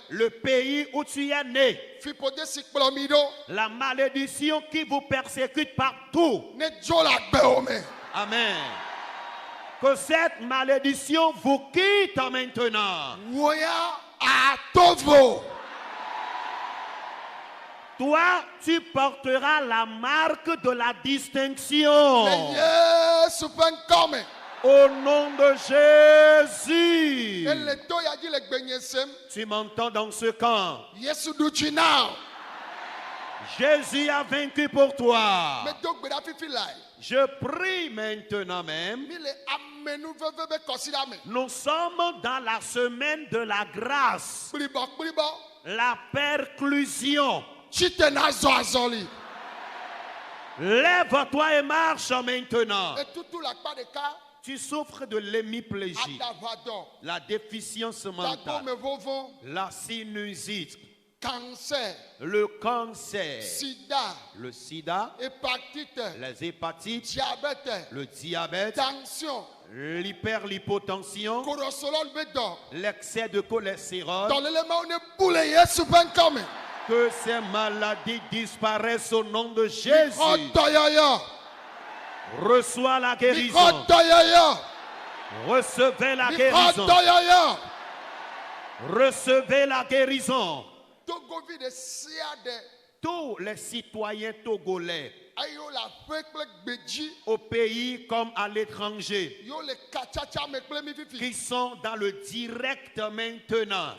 le pays où tu es né, la malédiction qui vous persécute partout. Amen. Que cette malédiction vous quitte maintenant. Toi, tu porteras la marque de la distinction. Au nom de Jésus. Tu m'entends dans ce camp. Jésus a vaincu pour toi. Je prie maintenant même. Nous sommes dans la semaine de la grâce. La perclusion. Lève-toi et marche maintenant. Tu souffres de l'hémiplégie, la déficience mentale, la sinusite, le cancer, le sida, les hépatites, le diabète, l'hyperlipotension, l'excès de cholestérol. Que ces maladies disparaissent au nom de Jésus. Reçois la guérison. Recevez la guérison. Recevez la guérison. Tous les citoyens togolais, au pays comme à l'étranger, qui sont dans le direct maintenant,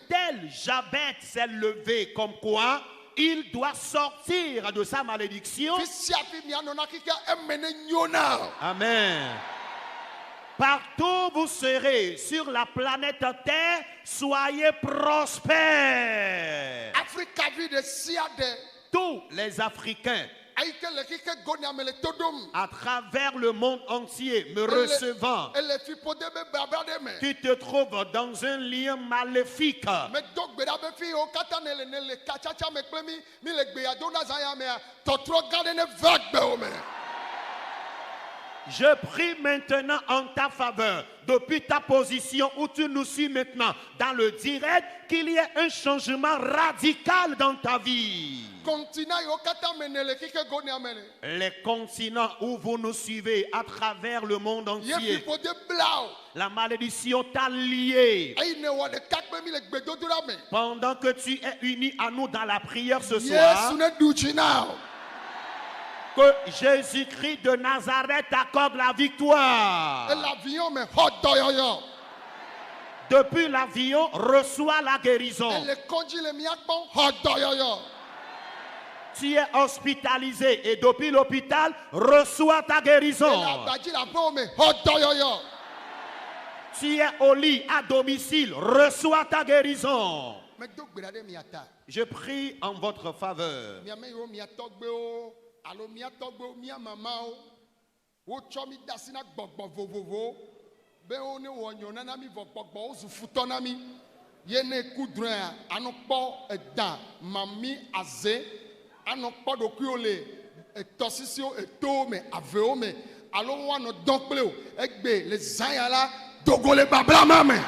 tel Jabez s'est levé comme quoi il doit sortir de sa malédiction. Amen. Partout où vous serez sur la planète Terre, soyez prospères. Tous les Africains à travers le monde entier me recevant, tu te trouves dans un lien maléfique. Je prie maintenant en ta faveur, depuis ta position où tu nous suis maintenant dans le direct, qu'il y ait un changement radical dans ta vie. Les continents où vous nous suivez à travers le monde entier, la malédiction t'a lié. Pendant que tu es uni à nous dans la prière ce soir, que Jésus-Christ de Nazareth accorde la victoire. Depuis l'avion, reçois la guérison. Tu es hospitalisé et depuis l'hôpital, reçois ta guérison. Tu es au lit à domicile, reçois ta guérison. Je prie en votre faveur. Alors mia togbo mia mama o chomi dasina gbogbo vovovo be oni wonyo na mi vogbogbo o zufuto na mi yene kudran anokpo edan mami aze anokpo doku ole etosisio eto me aveo me alo wano donkple o egbe le zanyala dogole babla mame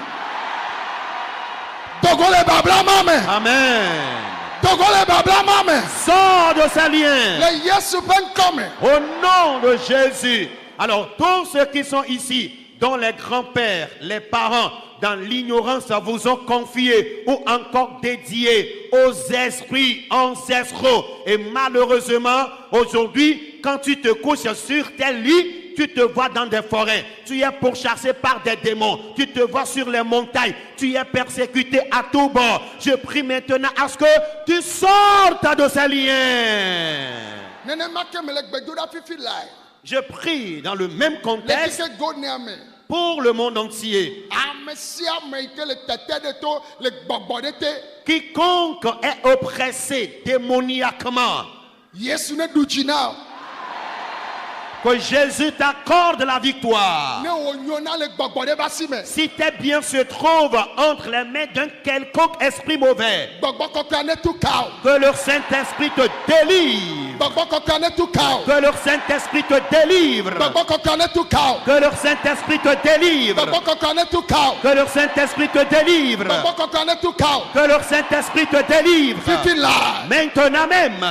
Amen. Sors de ces liens. Au nom de Jésus. Alors, tous ceux qui sont ici, dont les grands-pères, les parents, dans l'ignorance, vous ont confié ou encore dédié aux esprits ancestraux. Et malheureusement, aujourd'hui, quand tu te couches sur tes lits, tu te vois dans des forêts, tu es pourchassé par des démons, tu te vois sur les montagnes, tu es persécuté à tout bord. Je prie maintenant à ce que tu sortes de ces liens. Je prie dans le même contexte pour le monde entier. Quiconque est oppressé démoniaquement, que Jésus t'accorde la victoire. Si tes biens se trouvent entre les mains d'un quelconque esprit mauvais, que le Saint-Esprit te délivre. Que le Saint-Esprit te délivre. Que le Saint-Esprit te délivre. Que le Saint-Esprit te délivre. Que le Saint-Esprit te délivre. Maintenant même.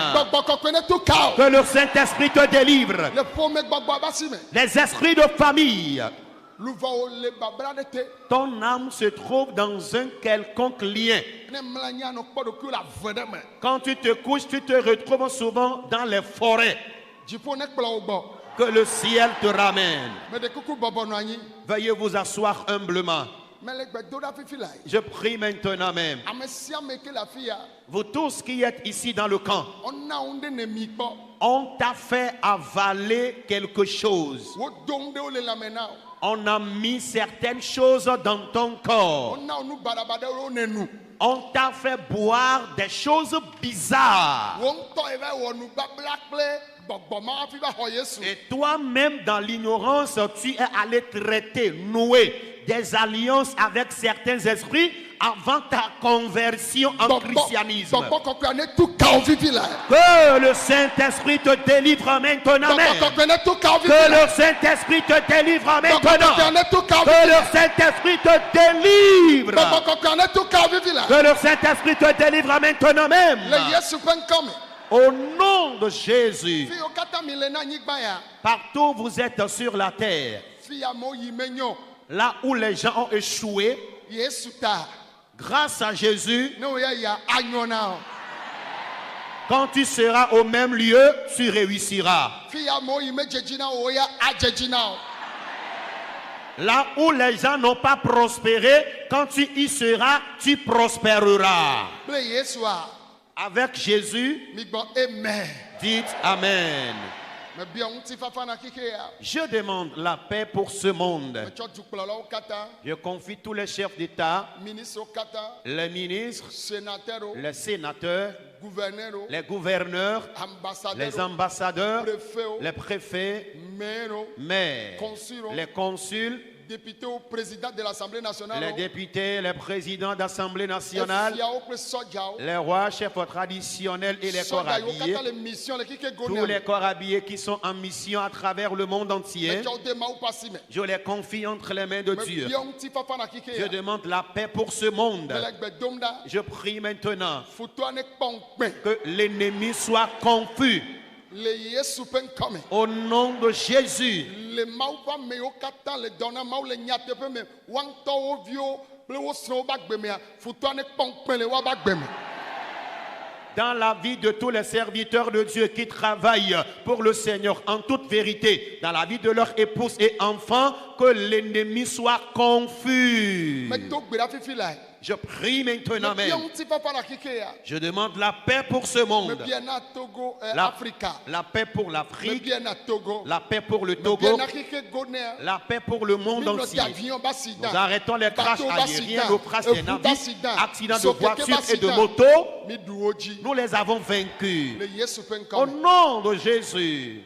Que le Saint-Esprit te délivre. Les esprits de famille. Ton âme se trouve dans un quelconque lien. Quand tu te couches, tu te retrouves souvent dans les forêts. Que le ciel te ramène. Veuillez vous asseoir humblement. Je prie maintenant même. Vous tous qui êtes ici dans le camp, on t'a fait avaler quelque chose. On a mis certaines choses dans ton corps. On t'a fait boire des choses bizarres. Et toi-même, dans l'ignorance, tu es allé traiter, nouer des alliances avec certains esprits avant ta conversion en christianisme. Que le Saint-Esprit te délivre maintenant. Que le Saint-Esprit te délivre maintenant. Que le Saint-Esprit te délivre. Que le Saint-Esprit te délivre maintenant même. Au nom de Jésus, partout où vous êtes sur la terre, là où les gens ont échoué, grâce à Jésus, quand tu seras au même lieu, tu réussiras. Là où les gens n'ont pas prospéré, quand tu y seras, tu prospéreras. Avec Jésus, dites Amen. Je demande la paix pour ce monde. Je confie tous les chefs d'État, les ministres, les sénateurs, les gouverneurs, les ambassadeurs, les préfets, maires, les consuls, députés ou présidents de l'Assemblée nationale, les députés, les présidents d'Assemblée nationale, les rois, chefs traditionnels et les corps habillés, tous les corps habillés qui sont en mission à travers le monde entier, je les confie entre les mains de Dieu. Je demande la paix pour ce monde. Je prie maintenant que l'ennemi soit confus. Au nom de Jésus. Dans la vie de tous les serviteurs de Dieu qui travaillent pour le Seigneur en toute vérité, dans la vie de leurs épouses et enfants, que l'ennemi soit confus. Je prie maintenant même. Je demande la paix pour ce monde. La paix pour l'Afrique. La paix pour le Togo. La paix pour le monde entier. Nous arrêtons les crashs aériens, nos crashs des navires, accidents de voiture et de moto. Nous les avons vaincus. Au nom de Jésus.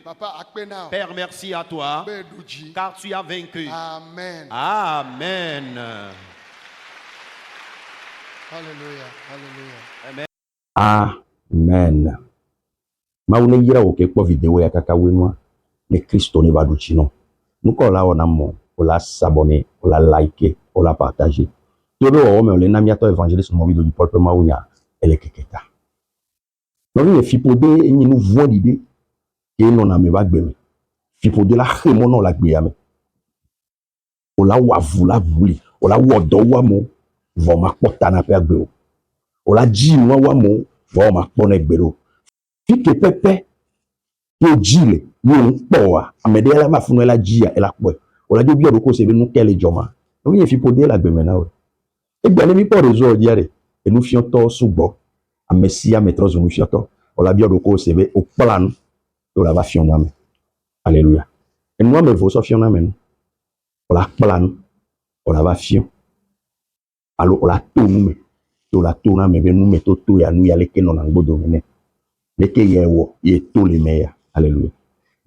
Père, merci à toi, car tu as vaincu. Amen. Amen. Alléluia, alléluia. Amen. Maune yira oke kwa video ya kaka wenwa ne Kristo ne baduchino. Nuko la ona mo, ola s'abonner, ola liker, ola partager. Todo o me ole na miato evangeliste mo video du peuple maunya ele keketa. No vi fipode enyi nu vo l'idée et non na me bagbeme. Fipode la khemo no la gbe ya me. Ola wa vula vuli, ola wo do wa mo. Vont ma porta na pe agbe o. Ola ji mo wa mo, vont ma pone gbe o. Fi ke pepe yo jile, yo npo wa, amede la ma funu la ji ya ela po. Ola de bi odoko se be nu kele joma. No yen fi pode la gbe me na o. E gbe le mi po rezo diare, e nu fion to sugbo. Amesia metros nu fion to. Ola bi odoko se be o plan. To la va fion na me. Alléluia. Et nous, mais vous, ça fiona, men. On la plan, on la va fion. Alors, on la tourne, mais. On la tourne, mais nous, mais tout, ya nous, ya les que non, en beau domaine. Les que y'a wo, y'a tous les meilleurs. Alléluia.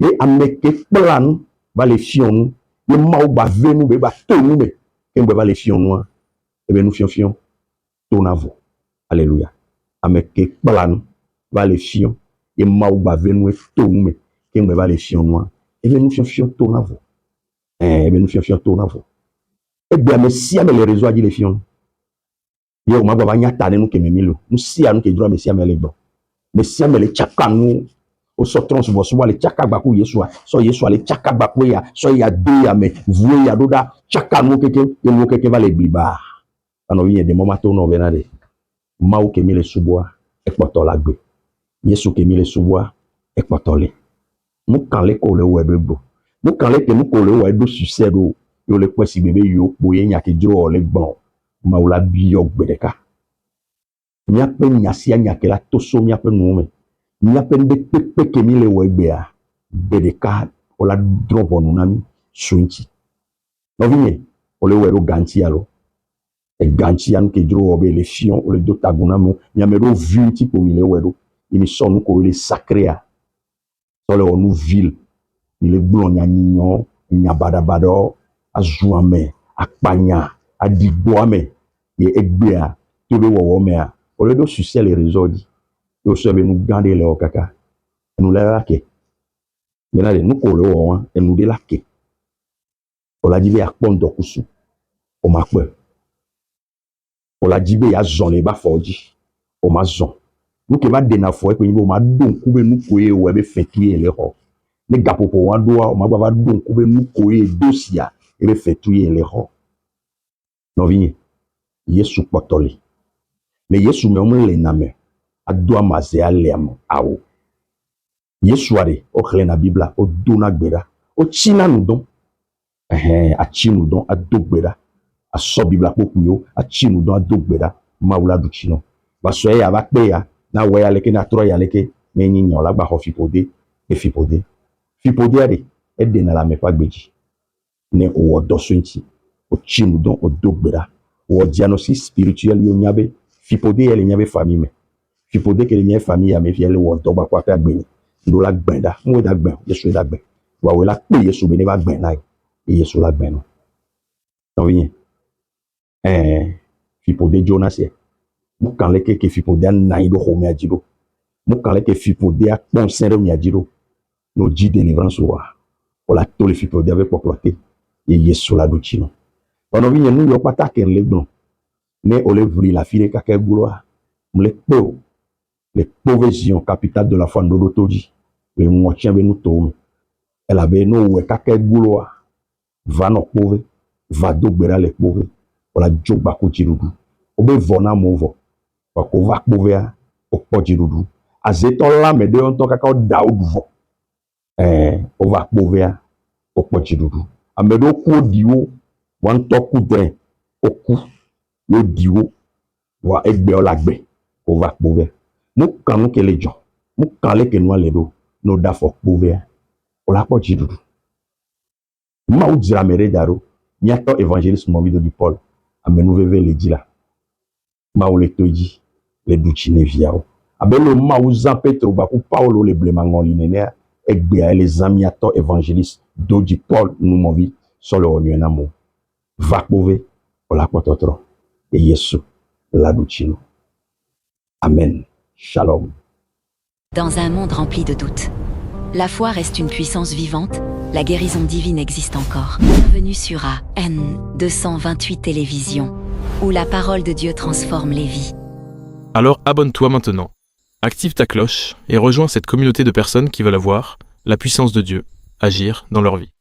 Et ameke plan, va les fion, le mau ba venu, ba tourne, mais. Et va les fion, nous, et ben nous fion, tourne à vous. Alléluia. Ameke plan, va les fion, et mau ba venu, tourne, mais. Et va les fion, nous, et ben nous fion, tourne à vous. Et ben nous fion, tourne à vous. Et bien, mais si les réseaux a dit les fions, yo ma baba nya tane nous que memilo nous si anu que droit mais si amele bon mais si amele chaka nous au sotron so so le chaka baku yesu so yesu le chaka baku ya so ya de ya me voué ya doda chaka nous que va les bliba ano wi de mama to no benade ma o que mi le suboa e poto la gbe yesu que mi le suboa e poto le mu kan le ko le we bebo mu kan le ke mu ko le we do succès do yo le kwesi bebe yo boye nya ke dro le bon maula biyo gbedeka miape nyasia nyakela toso miape nume miape de pepe ke mi le wegbea gbedeka ola drobo nunami swinchi novinye ole wero ganti alo e ganti an ke dro obe le fion ole do tagunamu nyamero vinti ko mi le wero imi sonu ko le sacrea sole onu ville mi le blon nyanyo nyabadabado azuame akpanya adigboame ye egbea tobe wo mea o le do succès les réseaux dit yo se be nous garder le okaka nous la lake mena nous ko le wo et nous de lake o la dibe akpondo kusu o ma pe o la dibe ya zon le ba foji o ma zon nous ke ba de na fo e pe o ma don kube nous ko e we be fetuye le ho ne gapopo wa do o ma ba don kube nous ko e dosia e be fetuye le ho no vinye Yesu potoli. Le Yesu me omle name. Adwa maze alem awo. Yesu are o khle na Bibla o dona gbera. O china nou don. A chi nou don a do gbera. A so Bibla poku yo a chi nou don a do gbera. Maula du chino. Ba so ya ba pe ya na we ya leke na tro ya leke me nyi nyon la gba ho fipode e fipode. Fipode are e de na la me pa gbeji. Ne o do swinchi. O chi nou don o do gbera. Ou diagnostic spirituel yo nyabe fipode ele nyabe famille me fipode ke nyabe famille ya me fiele wo to ba kwa ta gbeni ndo la gbenda mo da gben Yesu da gben wa we la pe Yesu be ne ba gben na Yesu la gben no donc bien fipode Jonas e mo kan le ke fipode na ido ho me ajiro mo kan le ke fipode a concert me ajiro no ji délivrance wa o la to le fipode avec poklote e Yesu la do chino. Ono vinye nou yo pata ken le blon. Ne ole vri la file kake gouloa. Mle po. Le provision capitale de la foi de l'autoji. Le moitié be nou tome. Elle avait nou we kake gouloa. Va no pove. Va do gbera le pove. Ola jok bako jirudu. Obe vona movo. Wako va pove a. Okpo jirudu. Azeton la me de yon ton kaka o daoud vo. O va pove a. Okpo jirudu. Amedo kou diwo. Wan toku den oku yo diwo wa egbe olagbe o va pove mu kanu ke lejo mu kale ke no le do no da fo pove o la po jidudu ma u dira mere daro nyato évangéliste movido du Paul amenu veve le dila ma u le toji le duchine viao abelo ma u Jean Petro ba ku Paulo le blemangon linene egbe a les amiato évangéliste do du Paul nous movi sur le onyo mo va pove o la pototro et Yesu la duchino. Amen. Shalom. Dans un monde rempli de doutes, la foi reste une puissance vivante, la guérison divine existe encore. Bienvenue sur AN 228 Télévision, où la parole de Dieu transforme les vies. Alors abonne-toi maintenant, active ta cloche et rejoins cette communauté de personnes qui veulent voir la puissance de Dieu agir dans leur vie.